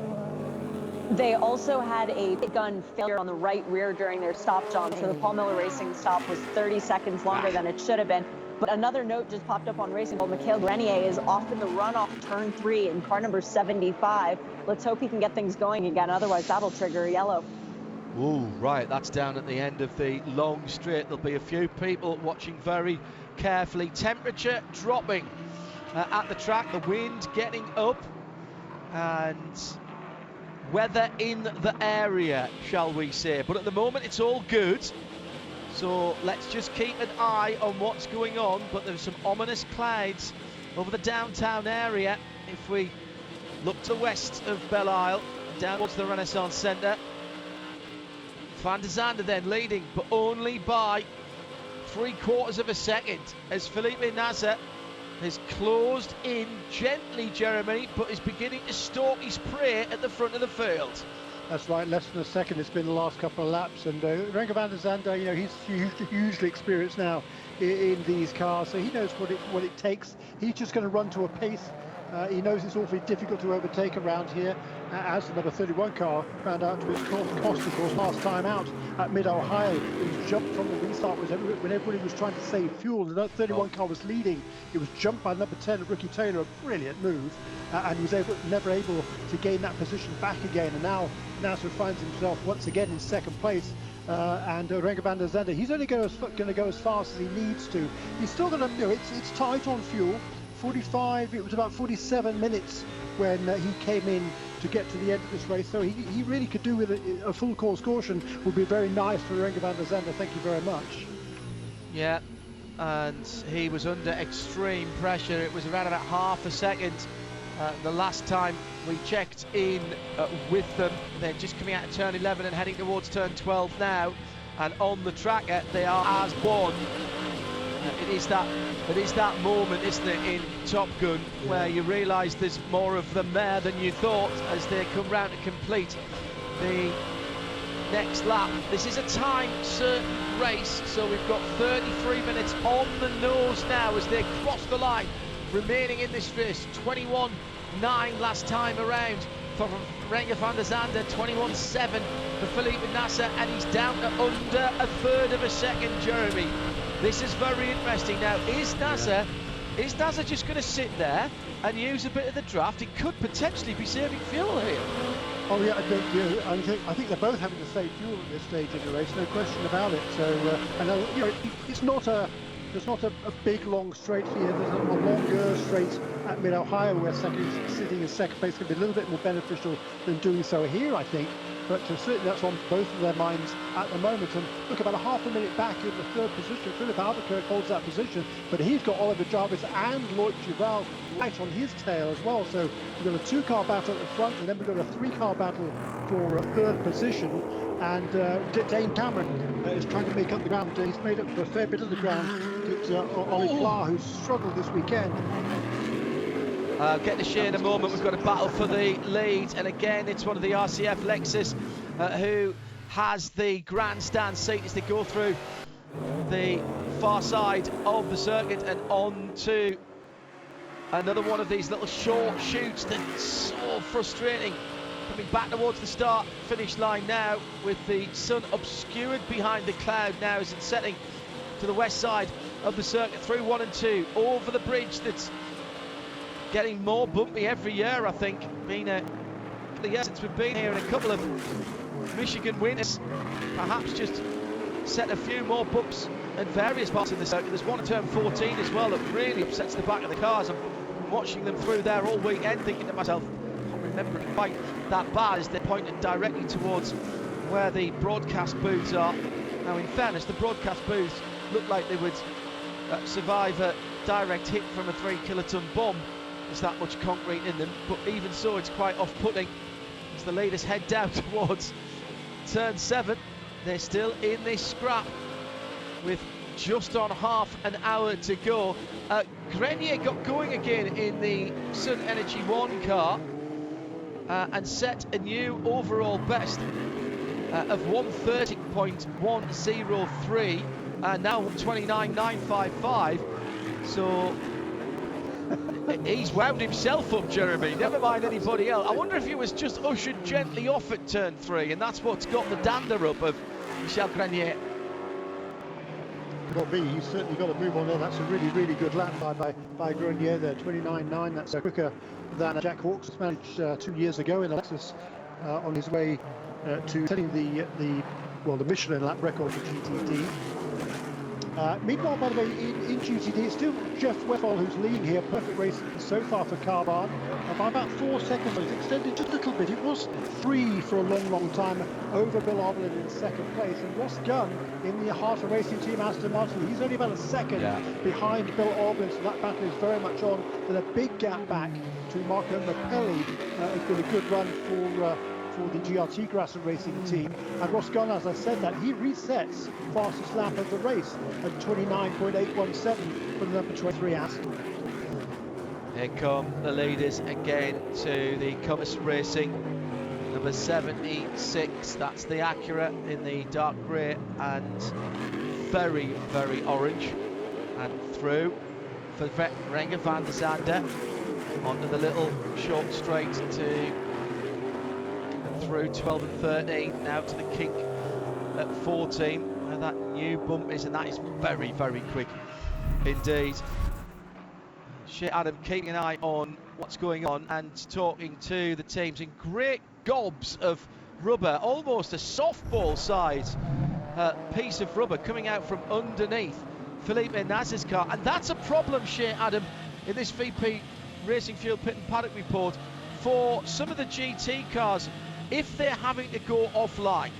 They also had a gun failure on the right rear during their stop, John. So the Paul Miller Racing stop was 30 seconds longer than it should have been. But another note just popped up on Racing. Well, Mikhail Grenier is off in the runoff turn 3 in car number 75. Let's hope he can get things going again. Otherwise, that'll trigger a yellow. Ooh, right, that's down at the end of the long straight. There'll be a few people watching very carefully. Temperature dropping at the track, the wind getting up, and weather in the area, shall we say. But at the moment, it's all good. So let's just keep an eye on what's going on. But there's some ominous clouds over the downtown area. If we look to the west of Belle Isle, down towards the Renaissance Centre, Van der Zande then leading, but only by 3/4 of a second, as Felipe Nasr has closed in gently, Jeremy, but is beginning to stalk his prey at the front of the field. That's right, less than a second it's been the last couple of laps, and Remco van der Zande, you know, he's hugely experienced now in these cars, so he knows what it takes. He's just going to run to a pace. He knows it's awfully difficult to overtake around here, as the number 31 car found out to his cost, of course, last time out at Mid-Ohio. It was jumped from the restart when everybody was trying to save fuel. The 31 car was leading. It was jumped by number 10, Ricky Taylor, a brilliant move, and was never able to gain that position back again. And now Nasr finds himself once again in second place. And Remco van der Zande, he's only going to go as fast as he needs to. He's still going to, you know, it's tight on fuel. 45, it was about 47 minutes when he came in to get to the end of this race, so he really could do with a full course caution. Would be very nice for Remco van der Zande. Thank you very much. Yeah, and he was under extreme pressure. It was around about half a second the last time we checked in with them. They're just coming out of turn 11 and heading towards turn 12 now, and on the tracker they are as one. It is that moment, isn't it, in Top Gun, where you realise there's more of them there than you thought as they come round to complete the next lap. This is a time-certain race, so we've got 33 minutes on the nose now as they cross the line, remaining in this race. 21.9 last time around for Remco van der Zande, 21.7 for Felipe Nasr, and he's down to under a third of a second, Jeremy. This is very interesting. Now, is Nasr just going to sit there and use a bit of the draft? He could potentially be saving fuel here. Oh yeah, I think they're both having to save fuel at this stage in the race, no question about it. So, and you know, it's not a big long straight here. There's a longer straight at Mid-Ohio where sitting in second place can be a little bit more beneficial than doing so here, I think. But certainly that's on both of their minds at the moment. And look, about a half a minute back in the third position, Philip Albuquerque holds that position, but he's got Oliver Jarvis and Loic Duval right on his tail as well. So we've got a two-car battle at the front, and then we've got a three-car battle for a third position. And Dane Cameron is trying to make up the ground. He's made up for a fair bit of the ground. It's Ollie Pla, who's struggled this weekend. Get the share in a moment. We've got a battle for the lead, and again it's one of the RCF Lexus who has the grandstand seat as they go through the far side of the circuit and on to another one of these little short shoots that's so frustrating. Coming back towards the start finish line now, with the sun obscured behind the cloud now as it's setting to the west side of the circuit, through 1 and 2 over the bridge that's getting more bumpy every year. I think been a couple of years since we've been here, and a couple of Michigan winters perhaps just set a few more bumps at various parts of the circuit. There's one at turn 14 as well that really upsets the back of the cars. I'm watching them through there all weekend thinking to myself, I can't remember it quite that bad, as they're pointed directly towards where the broadcast booths are. Now, in fairness, the broadcast booths look like they would survive a direct hit from a 3-kiloton bomb. There's that much concrete in them, but even so it's quite off-putting as the leaders head down towards turn 7. They're still in this scrap with just on half an hour to go. Grenier got going again in the Sun Energy 1 car and set a new overall best of 130.103, now 29.955. So he's wound himself up, Jeremy, never mind anybody else. I wonder if he was just ushered gently off at turn 3, and that's what's got the dander up of Michel Grenier. Could be. He's certainly got to move on there. That's a really, really good lap by Grenier there, 29.9. That's quicker than Jack Hawkes managed 2 years ago in a Lexus on his way to setting the Michelin lap record for GTD. Meanwhile, by the way, in GTD, it's still Jeff Westphal who's leading here. Perfect race so far for Carbon. By about 4 seconds, it's extended just a little bit. It was 3 for a long, long time over Bill Arblin in second place. And Ross Gunn in the Harter Racing Team Aston Martin, he's only about a second behind Bill Arblin. So that battle is very much on. There's a big gap back to Marco Mappelli. It's been a good run for the GRT Grassen Racing team. And Ross Gunn, as I said, that he resets fastest lap of the race at 29.817 for the number 23 Aston. Here come the leaders again to the Compass Racing. Number 76, that's the Acura in the dark grey and very, very orange. And through for Renger van der Zande onto the little short straight to through 12 and 13, now to the kink at 14, where that new bump is, and that is very, very quick indeed. Shea Adam keeping an eye on what's going on and talking to the teams in great gobs of rubber, almost a softball size piece of rubber coming out from underneath Felipe Naz's car, and that's a problem, Shea Adam, in this VP Racing Fuel Pit and Paddock report for some of the GT cars if they're having to go offline.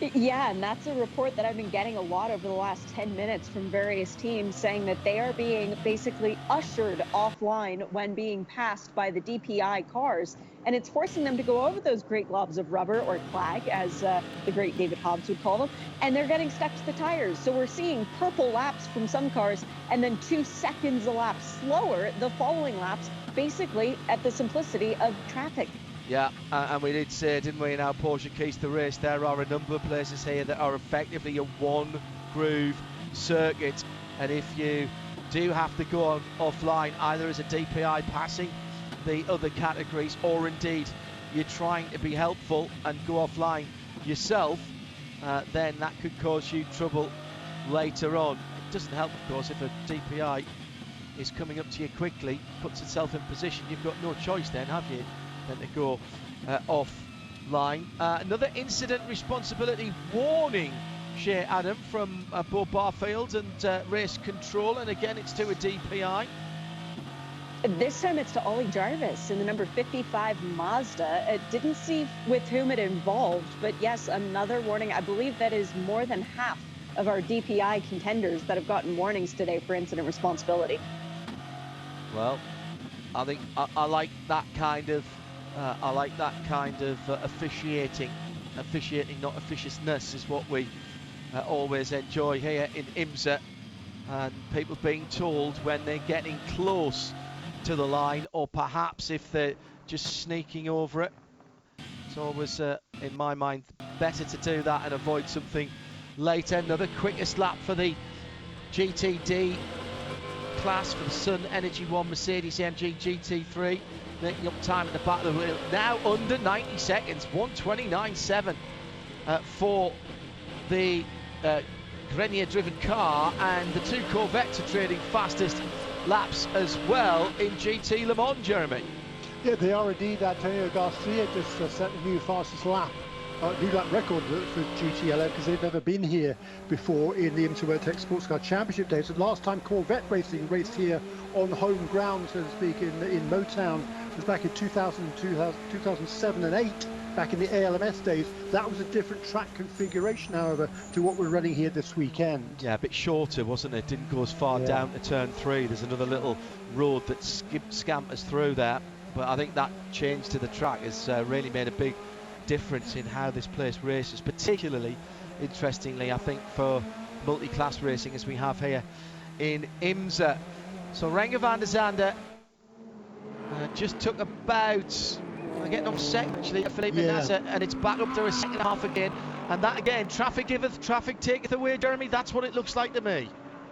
Yeah, and that's a report that I've been getting a lot over the last 10 minutes from various teams saying that they are being basically ushered offline when being passed by the DPI cars. And it's forcing them to go over those great globs of rubber, or clag, as the great David Hobbs would call them, and they're getting stuck to the tires. So we're seeing purple laps from some cars, and then 2 seconds a lap slower the following laps, basically at the simplicity of traffic. Yeah, and we did say, didn't we, in our Porsche Keys to Race, there are a number of places here that are effectively a one-groove circuit, and if you do have to go offline, either as a DPI passing the other categories, or indeed you're trying to be helpful and go offline yourself, then that could cause you trouble later on. It doesn't help, of course, if a DPI is coming up to you quickly, puts itself in position, you've got no choice then, have you? Then to go offline. Another incident responsibility warning, Shea Adam, from Bo Barfield and Race Control, and again it's to a DPI. This time it's to Ollie Jarvis in the number 55 Mazda. It didn't see with whom it involved, but yes, another warning. I believe that is more than half of our DPI contenders that have gotten warnings today for incident responsibility. Well, I think I like that kind of officiating, not officiousness, is what we always enjoy here in IMSA, and people being told when they're getting close to the line, or perhaps if they're just sneaking over it. It's always, in my mind, better to do that and avoid something later. Another quickest lap for the GTD class for the Sun Energy One Mercedes AMG GT3. Making up time at the back of the wheel, now under 90 seconds, 1:29.7 for the Grenier-driven car, and the 2 Corvettes are trading fastest laps as well in GT Le Mans, Jeremy. Yeah, they are indeed. Antonio Garcia just set the new fastest lap, new lap record for GTLM, because they've never been here before in the IMSA WeatherTech SportsCar Championship days. The last time Corvette Racing raced here on home ground, so to speak, in Motown, was back in 2007 and 8, back in the ALMS days. That was a different track configuration, however, to what we're running here this weekend. Yeah, a bit shorter, wasn't it? Didn't go as far down to turn 3. There's another little road that scampers through there, but I think that change to the track has really made a big difference in how this place races, particularly interestingly, I think, for multi-class racing as we have here in IMSA. So Renger van der Zande just took about, getting off second actually at Felipe Nasser, and it's back up to a second half again, and that again, traffic giveth, traffic taketh away, Jeremy. That's what it looks like to me.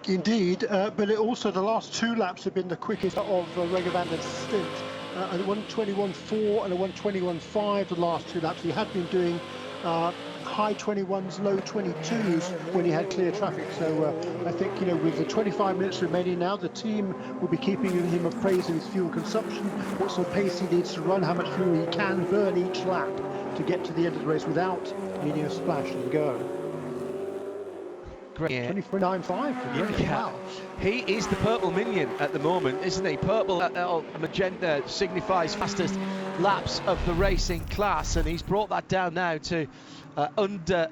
Indeed, but it also, the last 2 laps have been the quickest of Renger van der stint. A 1:21.4 and a 1:21.5 the last 2 laps. He had been doing high 21s, low 22s when he had clear traffic. So I think, with the 25 minutes remaining now, the team will be keeping him appraised of his fuel consumption, what sort of pace he needs to run, how much fuel he can burn each lap. to get to the end of the race without needing a splash and go. Great. 24.95 for Greg. Yeah. Wow. He is the purple minion at the moment, isn't he? Purple, magenta signifies fastest laps of the racing class, and he's brought that down now to under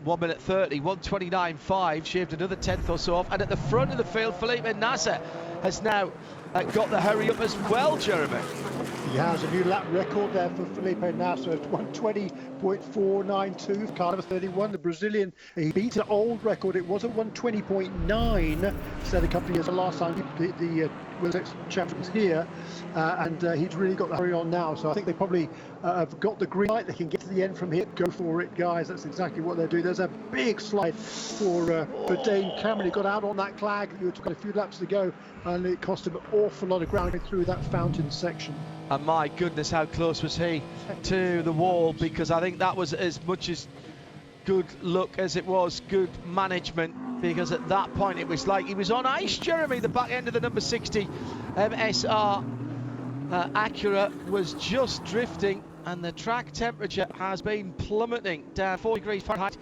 1 minute 30, 1:29.5, shaved another tenth or so off. And at the front of the field, Felipe Nasser has now got the hurry up as well, Jeremy. He has a new lap record there for Felipe Nasser. It's 1:20.492, car number 31, the Brazilian. He beat an old record. It was at 1:20.9, said a couple of years the last time the WeatherTech Championship was here, and he's really got the hurry on now. So I think they probably have got the green light. They can get to the end from here. Go for it, guys. That's exactly what they're doing. There's a big slide for Dane Cameron. He got out on that clag. You took a few laps to go, and it cost him an awful lot of ground through that fountain section. And my goodness, how close was he to the wall, because I think that was as much as good luck as it was good management, because at that point it was like he was on ice, Jeremy. The back end of the number 60 MSR Acura was just drifting, and the track temperature has been plummeting down 4 degrees Fahrenheit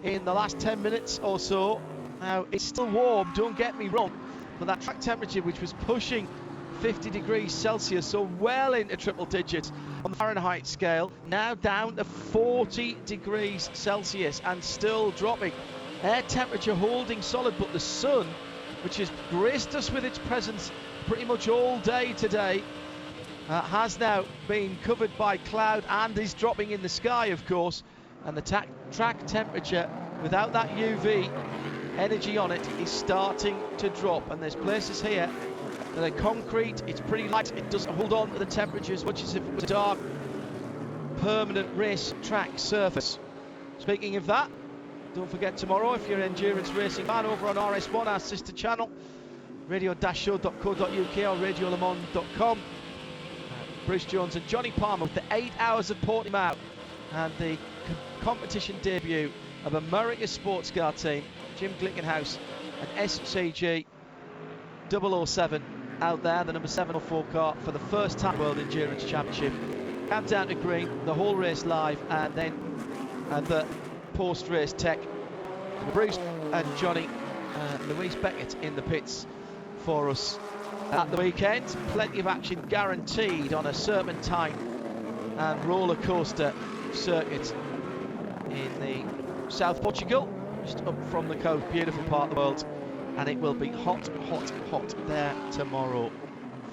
in the last 10 minutes or so. Now, it's still warm, don't get me wrong, but that track temperature, which was pushing 50 degrees Celsius, so well into triple digits on the Fahrenheit scale, now down to 40 degrees Celsius and still dropping. Air temperature holding solid, but the sun, which has graced us with its presence pretty much all day today, has now been covered by cloud and is dropping in the sky, of course. And the track temperature, without that UV energy on it, is starting to drop. And there's places here that are concrete, it's pretty light, it doesn't hold on to the temperature as much as if it was a dark, permanent race track surface. Speaking of that, don't forget tomorrow, if you're an endurance racing fan, over on RS1, our sister channel, radio-show.co.uk or radiolemans.com. Bruce Jones and Johnny Palmer with the 8 hours of Portimao and the competition debut of America's sports car team, Jim Glickenhaus and SCG 007 out there, the number 704 car for the first time World Endurance Championship. Countdown to green, the whole race live, and then the post-race tech. Bruce and Johnny, Louise Beckett in the pits for us at the weekend. Plenty of action guaranteed on a serpentine and roller coaster circuit in the South Portugal, just up from the coast, beautiful part of the world, and it will be hot, hot, hot there tomorrow.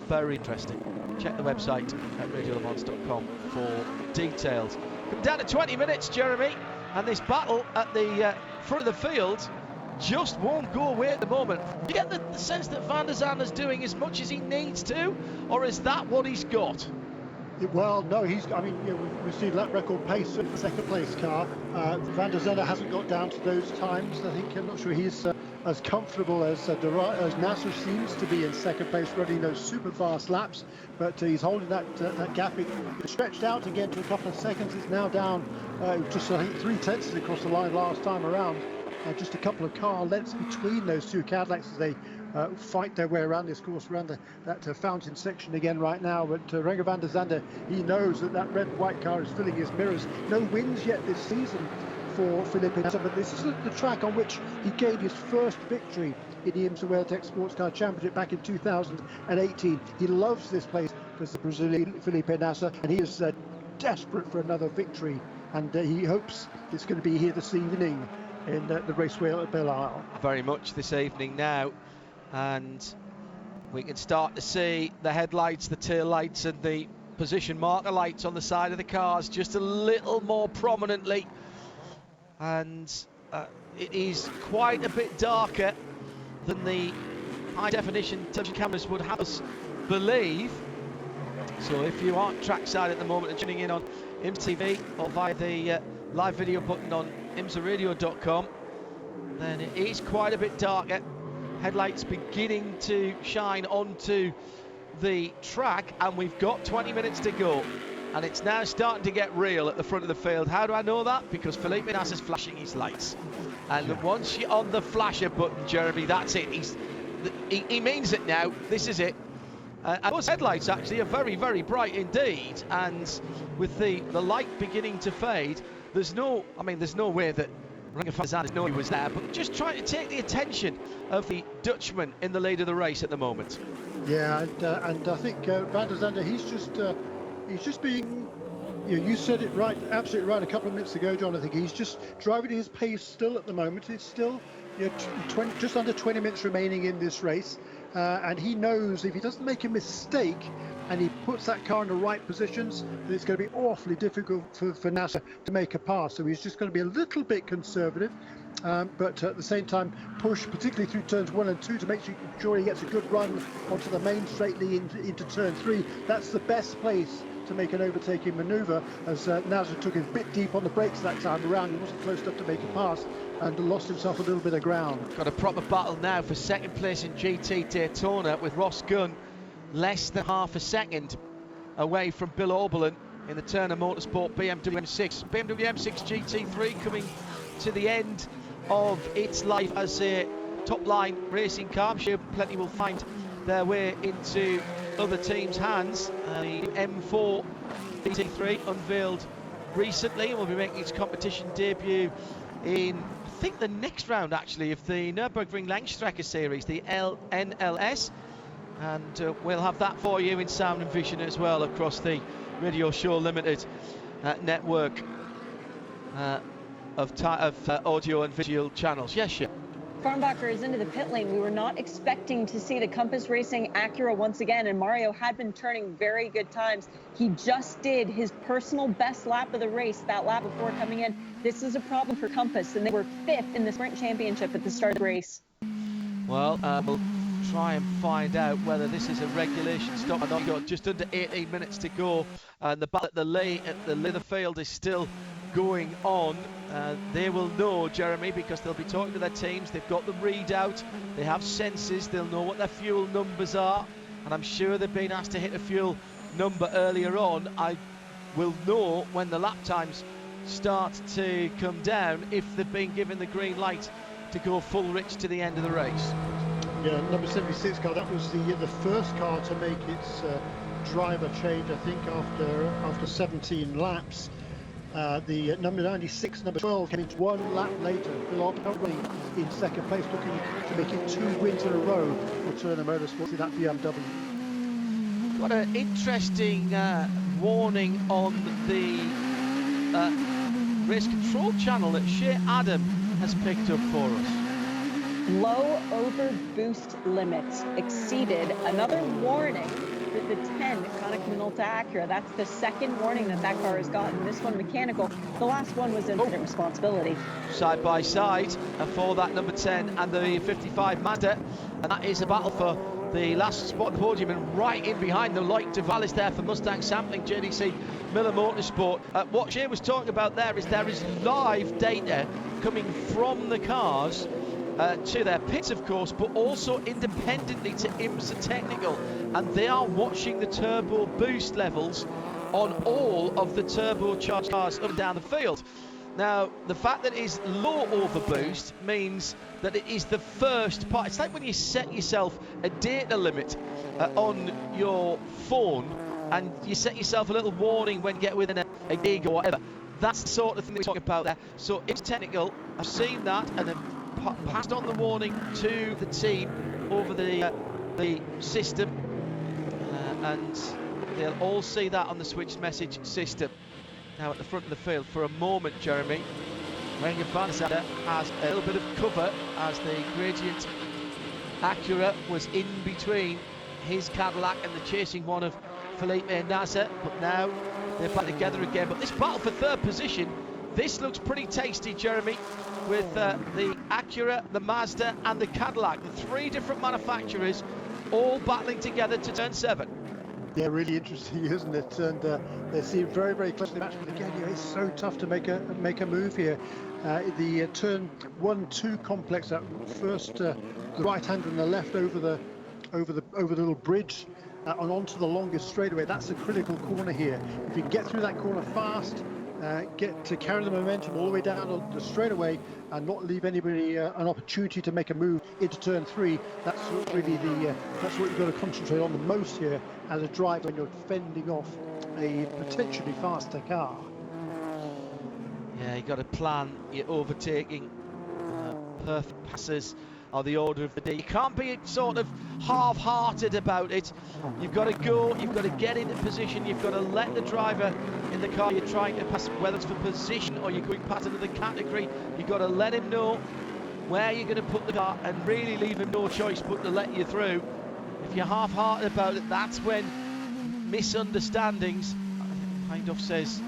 Very interesting. Check the website at radiolemans.com for details. Come down to 20 minutes, Jeremy, and this battle at the front of the field just won't go away at the moment. Do you get the sense that Van der Zande's doing as much as he needs to, or is that what he's got? Well, no, we've seen lap record pace for the second place car. Van der Zande hasn't got down to those times. I'm not sure he's as comfortable as Nasser seems to be in second place, running those super fast laps, but he's holding that gap. It stretched out again to a couple of seconds. It's now down just, I think, 3 tenths across the line last time around. Just a couple of car lengths between those two Cadillacs as they fight their way around this course, around that fountain section again right now. But Renger van der Zande, he knows that red-white car is filling his mirrors. No wins yet this season for Felipe Nasser, but this is the track on which he gained his first victory in the IMSA WeatherTech SportsCar Championship back in 2018. He loves this place for the Brazilian Felipe Nasser, and he is desperate for another victory, and he hopes it's going to be here this evening in the Raceway at Belle Isle. Very much this evening now, and we can start to see the headlights, the tail lights and the position marker lights on the side of the cars just a little more prominently, and it is quite a bit darker than the high definition television cameras would have us believe. So if you aren't trackside at the moment and tuning in on IMSA TV or via the live video button on IMSARadio.com, then it is quite a bit darker. Headlights beginning to shine onto the track, and we've got 20 minutes to go, and it's now starting to get real at the front of the field. How do I know that? Because Felipe Nasser's flashing his lights, and once you're on the flasher button, Jeremy, that's it. He means it now. This is it. And those headlights actually are very, very bright indeed. And with the light beginning to fade, there's no way that Ringe van der Zande knew he was there, but just trying to take the attention of the Dutchman in the lead of the race at the moment. Yeah, and I think van der Zande, he's just being, you said it right, absolutely right a couple of minutes ago, John. I think he's just driving at his pace still at the moment. It's still just under 20 minutes remaining in this race. And he knows if he doesn't make a mistake and he puts that car in the right positions, then it's going to be awfully difficult for NASA to make a pass. So he's just going to be a little bit conservative, but at the same time push, particularly through turns 1 and 2, to make sure he gets a good run onto the main straight into turn 3. That's the best place to make an overtaking manoeuvre, as NASA took it a bit deep on the brakes that time around. He wasn't close enough to make a pass and lost himself a little bit of ground. Got a proper battle now for second place in GT Daytona, with Ross Gunn less than half a second away from Bill Oberlin in the Turner Motorsport BMW M6. BMW M6 GT3 coming to the end of its life as a top-line racing car. I'm sure plenty will find their way into other teams' hands. The M4 GT3 unveiled recently and will be making its competition debut in, I think, the next round actually of the Nürburgring Langstrecke series, the NLS, and we'll have that for you in sound and vision as well across the Radio Show Limited network of audio and visual channels. Yes, sure. Farnbacher is into the pit lane. We were not expecting to see the Compass Racing Acura once again, and Mario had been turning very good times. He just did his personal best lap of the race, that lap before coming in. This is a problem for Compass, and they were 5th in the Sprint Championship at the start of the race. Well, we'll try and find out whether this is a regulation stop or not. We've got just under 18 minutes to go, and the battle at the leather field is still going on. They will know, Jeremy, because they'll be talking to their teams. They've got the readout, they have sensors, they'll know what their fuel numbers are, and I'm sure they've been asked to hit a fuel number earlier on. I will know when the lap times start to come down if they've been given the green light to go full rich to the end of the race. Yeah, number 76 car, that was the first car to make its driver change, I think, after 17 laps. The number 96, number 12 came in 1 lap later. Bill Oberlin in second place, looking to make it 2 wins in a row for Turner Motorsports in that BMW. What an interesting warning on the race control channel that Shea Adam has picked up for us. Low over boost limits exceeded. Another warning for the 10 Konica Minolta Acura. That's the second warning that car has gotten. This one mechanical. The last one was incident responsibility. Side by side for that number 10 and the 55 Mazda, and that is a battle for the last spot on the podium, and right in behind the Loic de Val is there for Mustang Sampling JDC Miller Motorsport. What Shea was talking about there is live data coming from the cars to their pits, of course, but also independently to IMSA Technical, and they are watching the turbo boost levels on all of the turbocharged cars up and down the field. Now, the fact that it is low overboost means that it is the first part. It's like when you set yourself a data limit on your phone, and you set yourself a little warning when you get within a gig or whatever. That's the sort of thing we're talking about there. So it's technical. I've seen that and then passed on the warning to the team over the system, and they'll all see that on the switch message system. Now at the front of the field for a moment, Jeremy, Ringe van der Zande has a little bit of cover as the Gradient Acura was in between his Cadillac and the chasing one of Felipe Nasser, but now they're back together again. But this battle for third position, this looks pretty tasty, Jeremy, with the Acura, the Mazda and the Cadillac, the 3 different manufacturers all battling together to turn 7. Yeah, really interesting, isn't it? And they seem very, very closely matched. But again, it's so tough to make a move here. The turn 1-2 complex, that first, the right hand and the left over the little bridge and onto the longest straightaway. That's a critical corner here. If you get through that corner fast, get to carry the momentum all the way down on the straightaway and not leave anybody an opportunity to make a move into turn 3. That's really that's what you've got to concentrate on the most here as a driver when you're fending off a potentially faster car. Yeah, you got to plan your overtaking. Perfect passes are the order of the day. You can't be sort of half-hearted about it. You've got to go, you've got to get into position, you've got to let the driver in the car you're trying to pass, whether it's for position or you're going past another category, you've got to let him know where you're going to put the car and really leave him no choice but to let you through. If you're half-hearted about it, that's when misunderstandings, Hindhoff says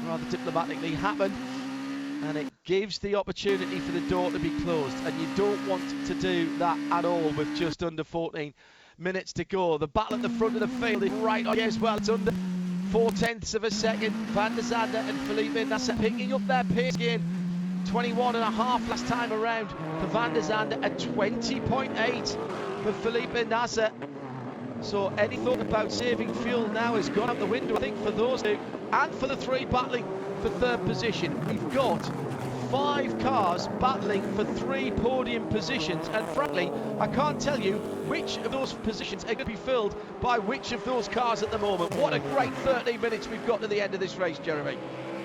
rather diplomatically, happen, and it gives the opportunity for the door to be closed, and you don't want to do that at all with just under 14 minutes to go. The battle at the front of the field is right on as well. It's under 0.4 of a second. Van der Zande and Felipe Nasser picking up their pace again. 21.5 last time around for Van der Zande, at 20.8 for Felipe Nasser. So any thought about saving fuel now has gone out the window, I think, for those two and for the 3 battling for 3rd position. We've got 5 cars battling for 3 podium positions, and frankly I can't tell you which of those positions are going to be filled by which of those cars at the moment. What a great 13 minutes we've got to the end of this race, Jeremy.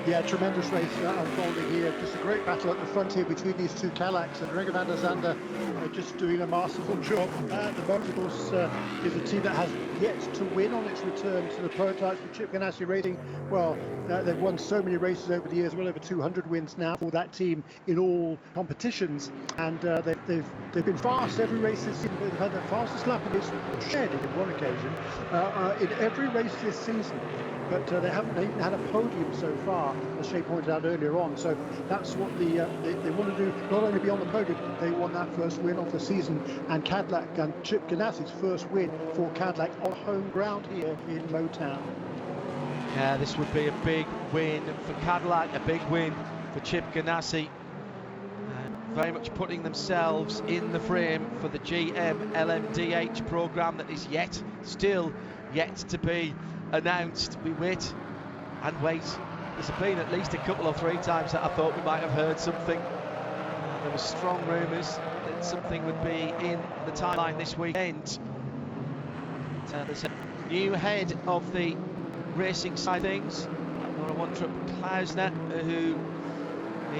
Yeah, tremendous race unfolding here. Just a great battle at the front here between these 2 Cadillacs, and Van der Zande just doing a masterful job. The moment, of course, is a team that has yet to win on its return to the prototypes with Chip Ganassi Racing. Well, they've won so many races over the years, well over 200 wins now for that team in all competitions, and they've been fast every race this season. They've had the fastest lap of this shed in one occasion in every race this season. But they haven't even had a podium so far, as Shay pointed out earlier on. So that's what they want to do, not only be on the podium, they want that first win of the season. And Cadillac and Chip Ganassi's first win for Cadillac on home ground here in Motown. Yeah, this would be a big win for Cadillac, a big win for Chip Ganassi. Very much putting themselves in the frame for the GM LMDH programme that is still yet to be announced. We wait and wait. There's been at least a couple or 3 times that I thought we might have heard something. There were strong rumours that something would be in the timeline this weekend. There's a new head of the racing side of things, Laura Wondrup Klausner, who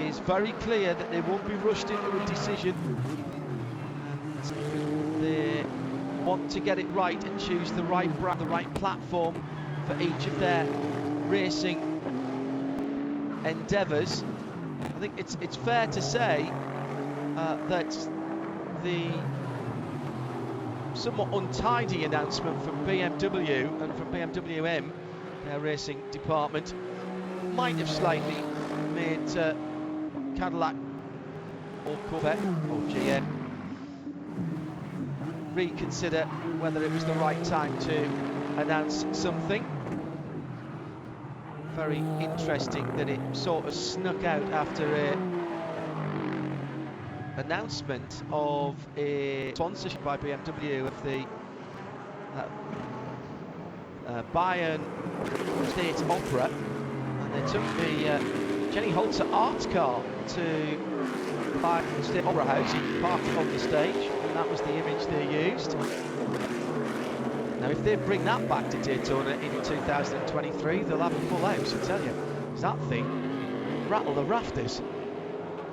is very clear that they won't be rushed into a decision. They want to get it right and choose the right brand, the right platform for each of their racing endeavours. I think it's fair to say that the somewhat untidy announcement from BMW and from BMW M, their racing department, might have slightly made Cadillac or Corvette or GM reconsider whether it was the right time to announce something. Very interesting that it sort of snuck out after a announcement of a sponsorship by BMW of the Bayern State Opera, and they took the Jenny Holzer art car to Bayern State Opera House and parked it on the stage, and that was the image they used. Now, if they bring that back to Daytona in 2023, they'll have a full house, I tell you. That thing rattle the rafters.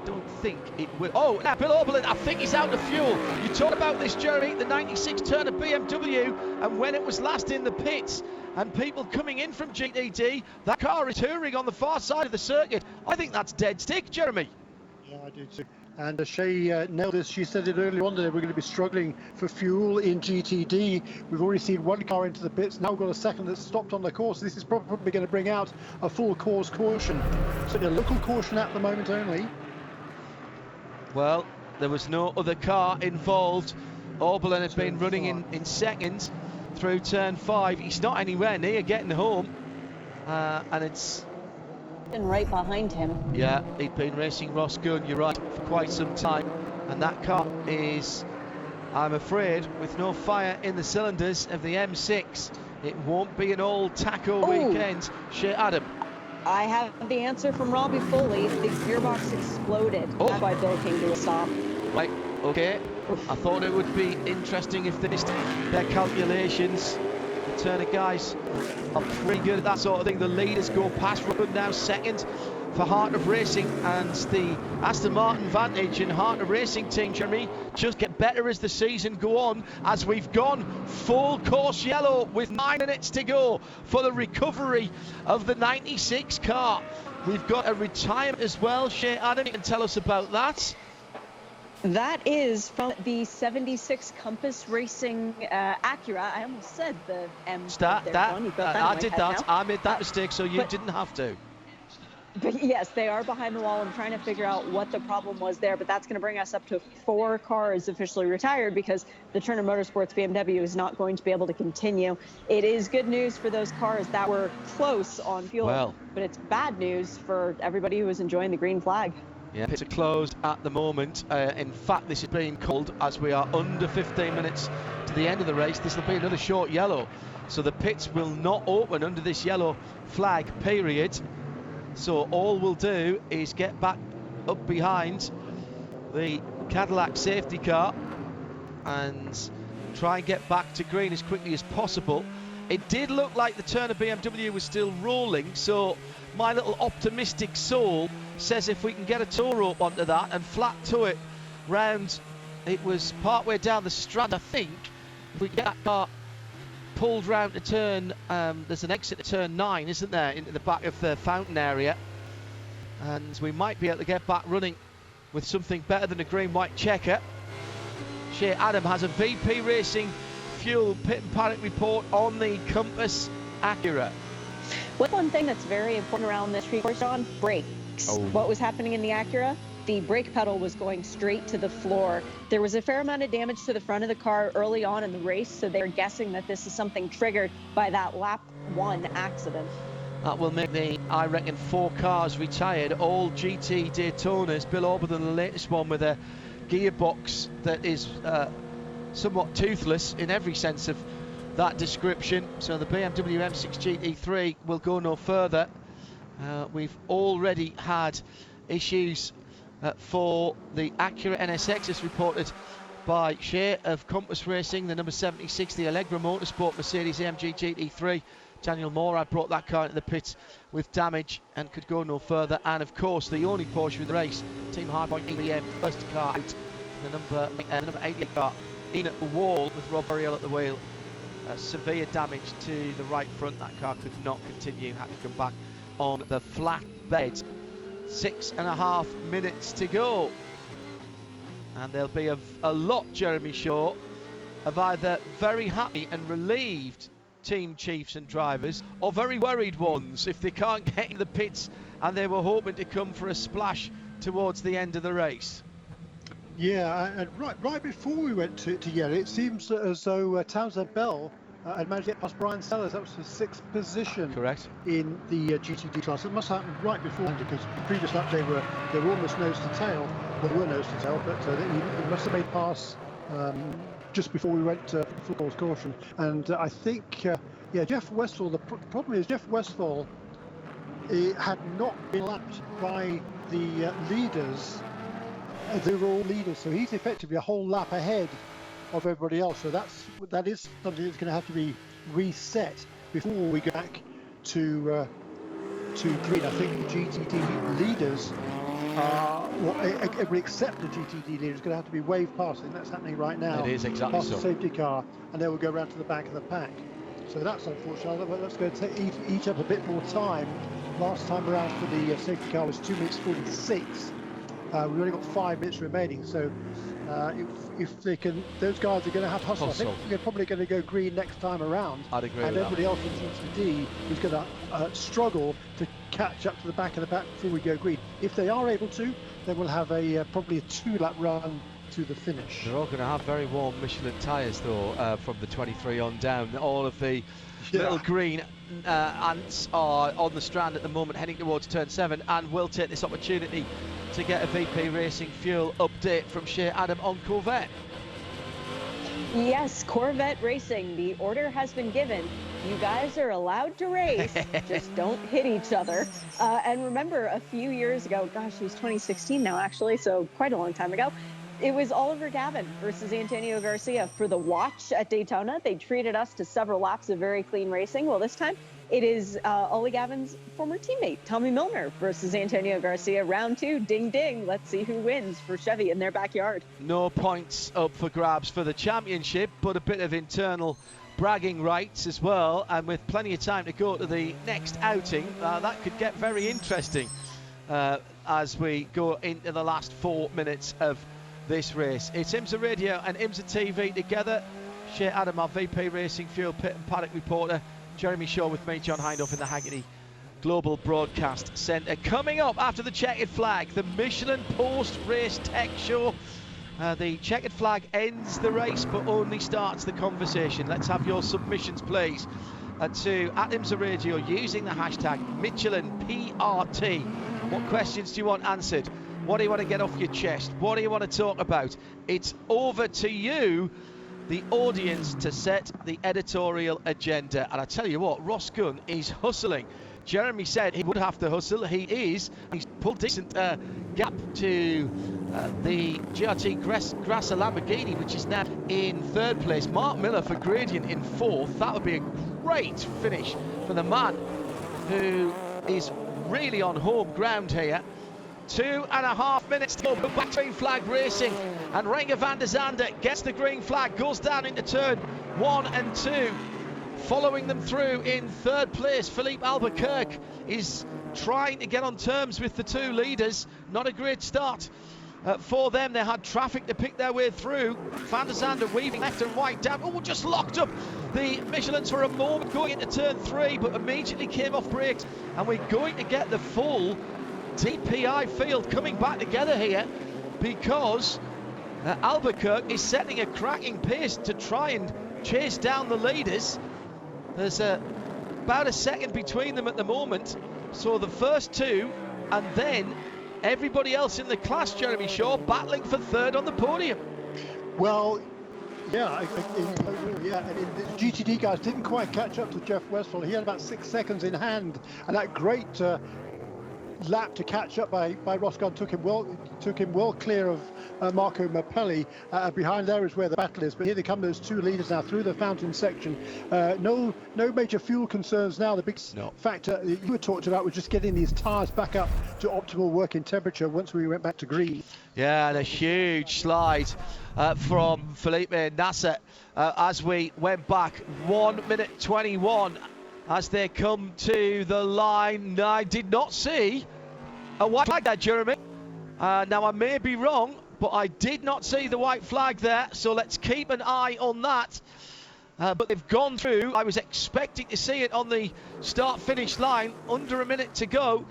Don't think it will. Oh, now Bill Oberlin, I think he's out of fuel. You talked about this, Jeremy, the 96 Turner BMW, and when it was last in the pits, and people coming in from GTD, that car is touring on the far side of the circuit. I think that's dead stick, Jeremy. Yeah, I do too. And Shay nailed this. She said it earlier on that we're going to be struggling for fuel in GTD. We've already seen 1 car into the pits. Now we've got a second that's stopped on the course. This is probably going to bring out a full course caution. So a local caution at the moment only. Well, there was no other car involved. Oberlin had been running in second through turn 5. He's not anywhere near getting home. And it's... And right behind him. Yeah, he'd been racing Ross Gunn, you're right, for quite some time. And that car is, I'm afraid, with no fire in the cylinders of the M6. It won't be an all taco weekend. Shea Adam. I have the answer from Robbie Foley. The gearbox exploded. Oh. That's why Bill came to a stop. Right, okay. I thought it would be interesting if they missed their calculations. The Turner guys are pretty good at that sort of thing. The leaders go past Robin now second for Hartner Racing, and the Aston Martin Vantage and Hartner Racing team, Jeremy, just get better as the season go on, as we've gone full course yellow with 9 minutes to go for the recovery of the 96 car. We've got a retirement as well. Shea Adam, you can tell us about that. That is from the 76 Compass Racing Acura. I almost said the M. I did that. I made that mistake, so you didn't have to. But yes, they are behind the wall. I'm trying to figure out what the problem was there, but that's going to bring us up to 4 cars officially retired because the Turner Motorsports BMW is not going to be able to continue. It is good news for those cars that were close on fuel, but it's bad news for everybody who is enjoying the green flag. Yeah, pits are closed at the moment. In fact, this is being called as we are under 15 minutes to the end of the race. This will be another short yellow, so the pits will not open under this yellow flag period. So all we'll do is get back up behind the Cadillac safety car and try and get back to green as quickly as possible. It did look like the Turner BMW was still rolling, so my little optimistic soul says if we can get a tow rope onto that and flat tow it round, it was partway down the strand, I think, if we get that car pulled round to turn, there's an exit to turn 9, isn't there, into the back of the fountain area, and we might be able to get back running with something better than a green-white checker. Shea Adam has a VP Racing fuel pit and paddock report on the Compass Acura. One thing that's very important around this street course, John, brakes. What was happening in the Acura? The brake pedal was going straight to the floor. There was a fair amount of damage to the front of the car early on in the race, so they're guessing that this is something triggered by that lap 1 accident. That will make I reckon, 4 cars retired, all GT Daytonas. Bill Auberton, the latest one, with a gearbox that is somewhat toothless in every sense of that description. So the BMW M6 GT3 will go no further. We've already had issues for the Acura NSX, as reported by Shea of Compass Racing, the number 76, the Allegra Motorsport Mercedes AMG GT3. Daniel Morad brought that car into the pits with damage and could go no further. And of course, the only Porsche of the race, Team Hardpoint EBM, first car out, the number 80 car, in at the wall with Rob Ariel at the wheel. Severe damage to the right front. That car could not continue, had to come back on the flat bed. 6.5 minutes to go, and there'll be a lot, Jeremy Shaw, of either very happy and relieved team chiefs and drivers, or very worried ones if they can't get in the pits and they were hoping to come for a splash towards the end of the race. Yeah, and right before we went to yellow, it seems as though Townsend Bell had managed to get past Brian Sellers. That was the 6th position. Correct. In the GTD class. It must have happened right before, because the previous lap they were almost nose to tail. Well, they were nose to tail, but he must have made pass just before we went to full course caution. And I think, Jeff Westphal. The problem is Jeff Westphal had not been lapped by the leaders. They were all leaders, so he's effectively a whole lap ahead of everybody else. So that is something that's going to have to be reset before we go back to green. I think the GTD leaders every except the GTD leader is going to have to be waved past. I think that's happening right now. It is exactly past so. The safety car, and they will go around to the back of the pack. So that's unfortunate. That's going to eat up a bit more time. Last time around for the safety car was 2 minutes 46. We've only got 5 minutes remaining, so if they can, those guys are going to have to hustle. I think they're probably going to go green next time around. I'd agree and with everybody that. else in GTD is going to struggle to catch up to the back of the pack before we go green. If they are able to, then we'll have probably a 2-lap run to the finish. They're all going to have very warm Michelin tyres, though, from the 23 on down. All of the little green ants are on the strand at the moment, heading towards turn 7, and we'll take this opportunity to get a VP Racing fuel update from Shea Adam on Corvette. Yes, Corvette Racing. The order has been given. You guys are allowed to race, just don't hit each other. And remember, a few years ago, gosh, it was 2016 now, actually, so quite a long time ago, it was Oliver Gavin versus Antonio Garcia for the watch at Daytona. They treated us to several laps of very clean racing. Well, this time it is Ollie Gavin's former teammate, Tommy Milner, versus Antonio Garcia. Round 2, ding, ding. Let's see who wins for Chevy in their backyard. No points up for grabs for the championship, but a bit of internal bragging rights as well. And with plenty of time to go to the next outing, that could get very interesting as we go into the last 4 minutes of this race. It's IMSA Radio and IMSA TV together. Shea Adam, our VP Racing Fuel Pit and Paddock reporter. Jeremy Shaw with me, John Hindhaugh in the Hagerty Global Broadcast Centre. Coming up after the checkered flag, the Michelin post-race tech show. The checkered flag ends the race but only starts the conversation. Let's have your submissions, please, to @IMSA Radio using the hashtag MichelinPRT. What questions do you want answered? What do you want to get off your chest? What do you want to talk about? It's over to you, the audience, to set the editorial agenda. And I tell you what, Ross Gunn is hustling. Jeremy said he would have to hustle. He is. He's pulled decent gap to the GRT Grasser Lamborghini, which is now in 3rd place. Mark Miller for Gradient in 4th. That would be a great finish for the man who is really on home ground here. 2.5 minutes to go, back green flag racing, and Renger van der Zande gets the green flag, goes down into turn 1 and 2. Following them through in 3rd place, Philippe Albuquerque is trying to get on terms with the 2 leaders. Not a great start for them. They had traffic to pick their way through. Van der Zande weaving left and right down. Oh, just locked up the Michelins for a moment going into turn 3, but immediately came off brakes. And we're going to get the full DPI field coming back together here, because Albuquerque is setting a cracking pace to try and chase down the leaders. There's about a second between them at the moment, so the first 2 and then everybody else in the class, Jeremy Shaw, battling for 3rd on the podium. Well, yeah, and the GTD guys didn't quite catch up to Jeff Westphal. He had about 6 seconds in hand, and that great lap to catch up by Ross Gunn took him well clear of Marco Mappelli. Behind there is where the battle is, but here they come, those 2 leaders now through the fountain section. No major fuel concerns now. The big factor that you were talked about was just getting these tyres back up to optimal working temperature once we went back to green. Yeah, and a huge slide from Felipe Nasser as we went back. 1 minute 21 as they come to the line. I did not see a white flag there, Jeremy. Now, I may be wrong, but I did not see the white flag there, so let's keep an eye on that. But they've gone through. I was expecting to see it on the start-finish line. Under a minute to go.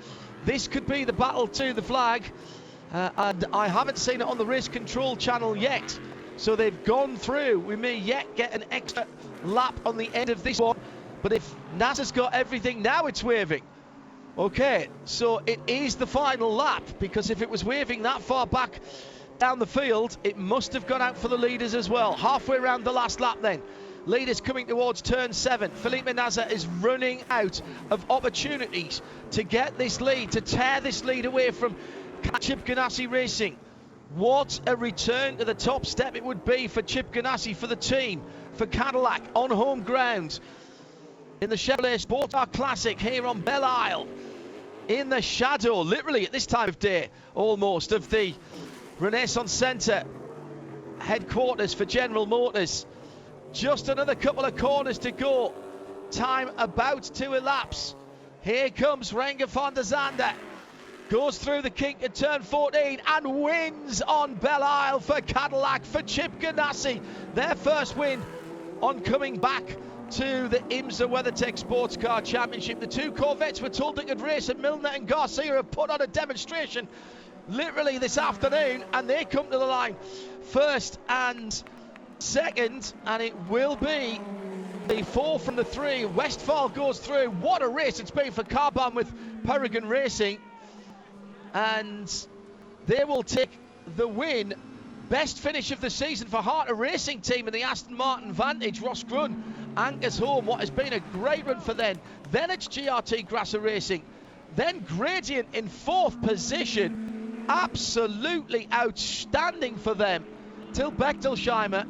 This could be the battle to the flag, and I haven't seen it on the race control channel yet. So they've gone through. We may yet get an extra lap on the end of this one. But if NASA's got everything, now it's waving. Okay, so it is the final lap, because if it was waving that far back down the field, it must have gone out for the leaders as well. Halfway around the last lap then. Leaders coming towards turn 7. Felipe Nasser is running out of opportunities to get this lead, to tear this lead away from Chip Ganassi Racing. What a return to the top step it would be for Chip Ganassi, for the team, for Cadillac on home ground. In the Chevrolet SportsCar Classic here on Belle Isle, in the shadow, literally at this time of day, almost, of the Renaissance Centre headquarters for General Motors. Just another couple of corners to go. Time about to elapse. Here comes Renger van der Zande. Goes through the kink at turn 14 and wins on Belle Isle for Cadillac, for Chip Ganassi. Their first win on coming back to the IMSA WeatherTech SportsCar Championship. The 2 Corvettes were told they could race, and Milner and Garcia have put on a demonstration literally this afternoon, and they come to the line first and second, and it will be the 4 from the 3. Westphal goes through. What a race it's been for Carbon with Peregrine Racing, and they will take the win. Best finish of the season for Harter Racing Team in the Aston Martin Vantage. Ross Grun anchors home what has been a great run for them. Then it's GRT Grasser Racing. Then Gradient in 4th position. Absolutely outstanding for them. Till Bechtolsheimer.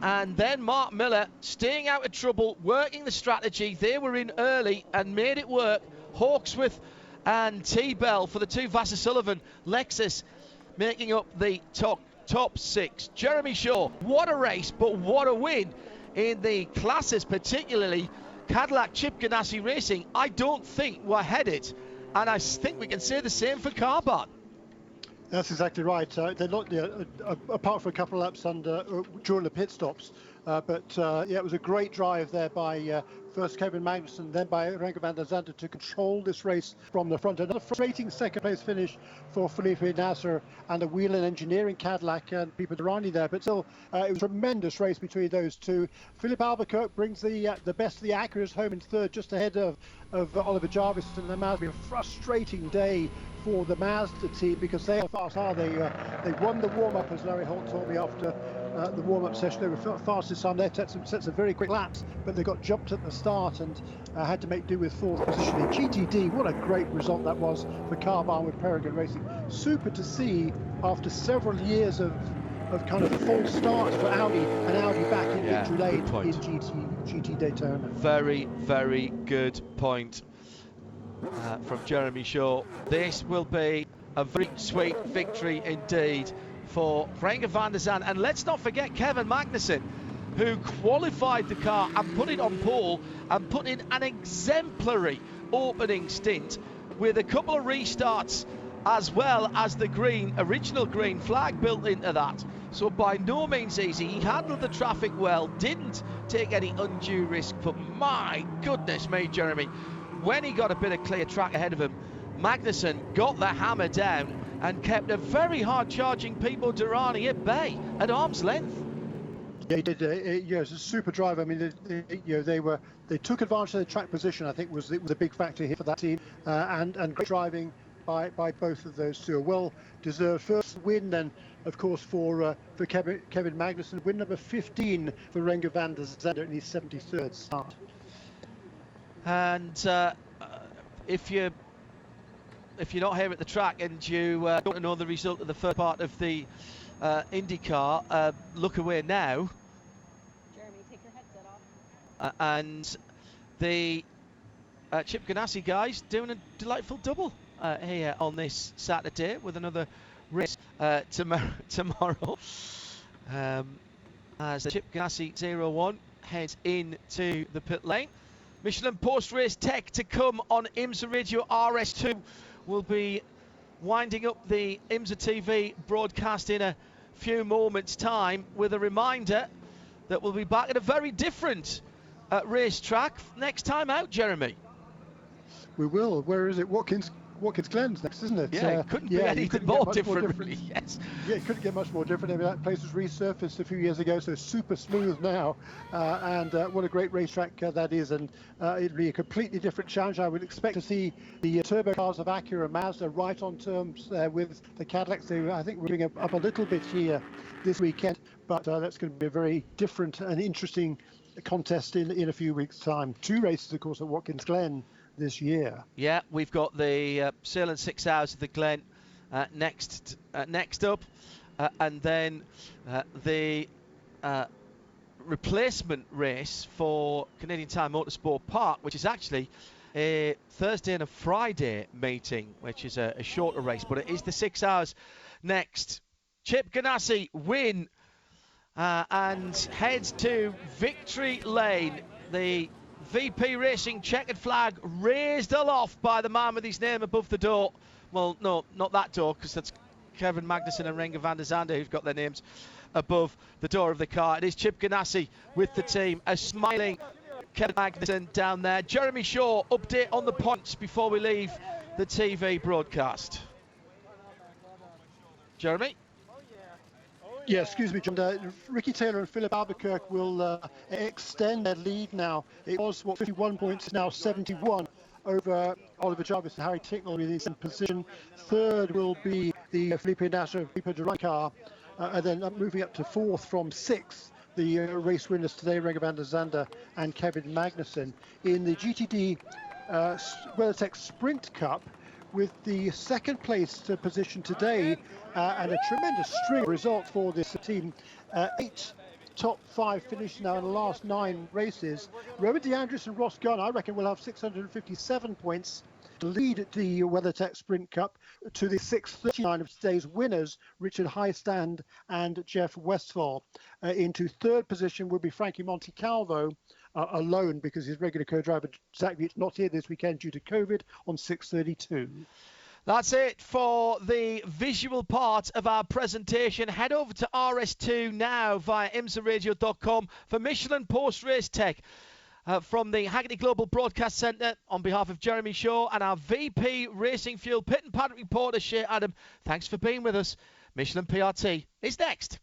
And then Mark Miller staying out of trouble, working the strategy. They were in early and made it work. Hawksworth and T-Bell for the two Vassar Sullivan. Lexus making up the top 6. Jeremy Shaw, what a race, but what a win in the classes, particularly Cadillac Chip Ganassi Racing. I don't think we're headed, and I think we can say the same for Carbon. That's exactly right. They're not, apart from a couple of laps during the pit stops. Yeah, it was a great drive there by first Kevin Magnussen, then by Renko van der Zande to control this race from the front. Another frustrating second place finish for Felipe Nasser and the Whelen Engineering Cadillac and Pipo Derani there. But still, it was a tremendous race between those two. Philip Albuquerque brings the best of the Acuras home in 3rd, just ahead of Oliver Jarvis and the Mazda. A frustrating day for the Mazda team because they are fast. They won the warm-up, as Larry Holt told me after the warm-up session. They were fastest time. They set some very quick laps, but they got jumped at the start and had to make do with 4th position in GTD. What a great result that was for Carbon with Peregrine Racing. Super to see after several years of kind of false starts for Audi, and Audi back in victory lane in GT Daytona. Very, very good point from Jeremy Shaw. This will be a very sweet victory indeed for Renko van der Zande. And let's not forget Kevin Magnussen, who qualified the car and put it on pole and put in an exemplary opening stint with a couple of restarts as well as the original green flag built into that. So by no means easy. He handled the traffic well, didn't take any undue risk, but my goodness me, Jeremy, when he got a bit of clear track ahead of him, Magnussen got the hammer down and kept a very hard charging Pipo Derani at bay, at arm's length. Yeah, he did. Yeah, it's a super drive. I mean, they took advantage of the track position. I think was a big factor here for that team, and great driving by both of those two. A well-deserved first win, then of course for Kevin Magnussen. Win number 15 for Renko van der Zande in his 73rd start. And if you're not here at the track and you don't know the result of the first part of the IndyCar, look away now. Jeremy, take your headset off. And the Chip Ganassi guys doing a delightful double here on this Saturday with another race tomorrow. As the Chip Ganassi 01 heads into the pit lane. Michelin post-race tech to come on IMSA Radio RS2. We'll be winding up the IMSA TV broadcast in a few moments' time with a reminder that we'll be back at a very different racetrack next time out, Jeremy. We will. Where is it? Watkins Glen's next, isn't it? Yeah, it couldn't be anything more different, really. Yes. Yeah, it couldn't get much more different. I mean, that place was resurfaced a few years ago, so super smooth now. And what a great racetrack that is. And it'll be a completely different challenge. I would expect to see the turbo cars of Acura and Mazda right on terms with the Cadillacs. I think we're moving up a little bit here this weekend, but that's going to be a very different and interesting contest in a few weeks' time. 2 races, of course, at Watkins Glen this year. Yeah, we've got the Sailing 6 Hours of the Glen next up, and then the replacement race for Canadian Tire Motorsport Park, which is actually a Thursday and a Friday meeting, which is a shorter race, but it is the 6 hours next. Chip Ganassi win and heads to victory lane. The VP Racing checkered flag raised aloft by the man with his name above the door. Well, no, not that door, because that's Kevin Magnussen and Renko van der Zande who've got their names above the door of the car. It is Chip Ganassi with the team, a smiling Kevin Magnussen down there. Jeremy Shaw, update on the points before we leave the TV broadcast. Jeremy? Yeah, excuse me, John. Ricky Taylor and Philip Albuquerque will extend their lead now. It was, 51 points, now 71 over Oliver Jarvis and Harry Ticknell in his position. 3rd will be the Felipe Nasser and Pipo Derani car. And then moving up to 4th from 6th the race winners today, Renger van der Zande and Kevin Magnussen, in the GTD WeatherTech Sprint Cup, with the second place position today and a tremendous string of results for this team. 8 top 5 finishes now in the last 9 races. Robert DeAndres and Ross Gunn, I reckon, will have 657 points to lead the WeatherTech Sprint Cup to the 639 of today's winners, Richard Highstand and Jeff Westphal. Into third position will be Frankie Montecalvo, alone because his regular co-driver Zach Vich not here this weekend due to COVID, on 632. That's it for the visual part of our presentation. Head over to RS2 now via IMSARadio.com for Michelin Post-Race Tech. From the Hackney Global Broadcast Centre, on behalf of Jeremy Shaw and our VP Racing Fuel Pit and Paddock reporter Shea Adam, thanks for being with us. Michelin PRT is next.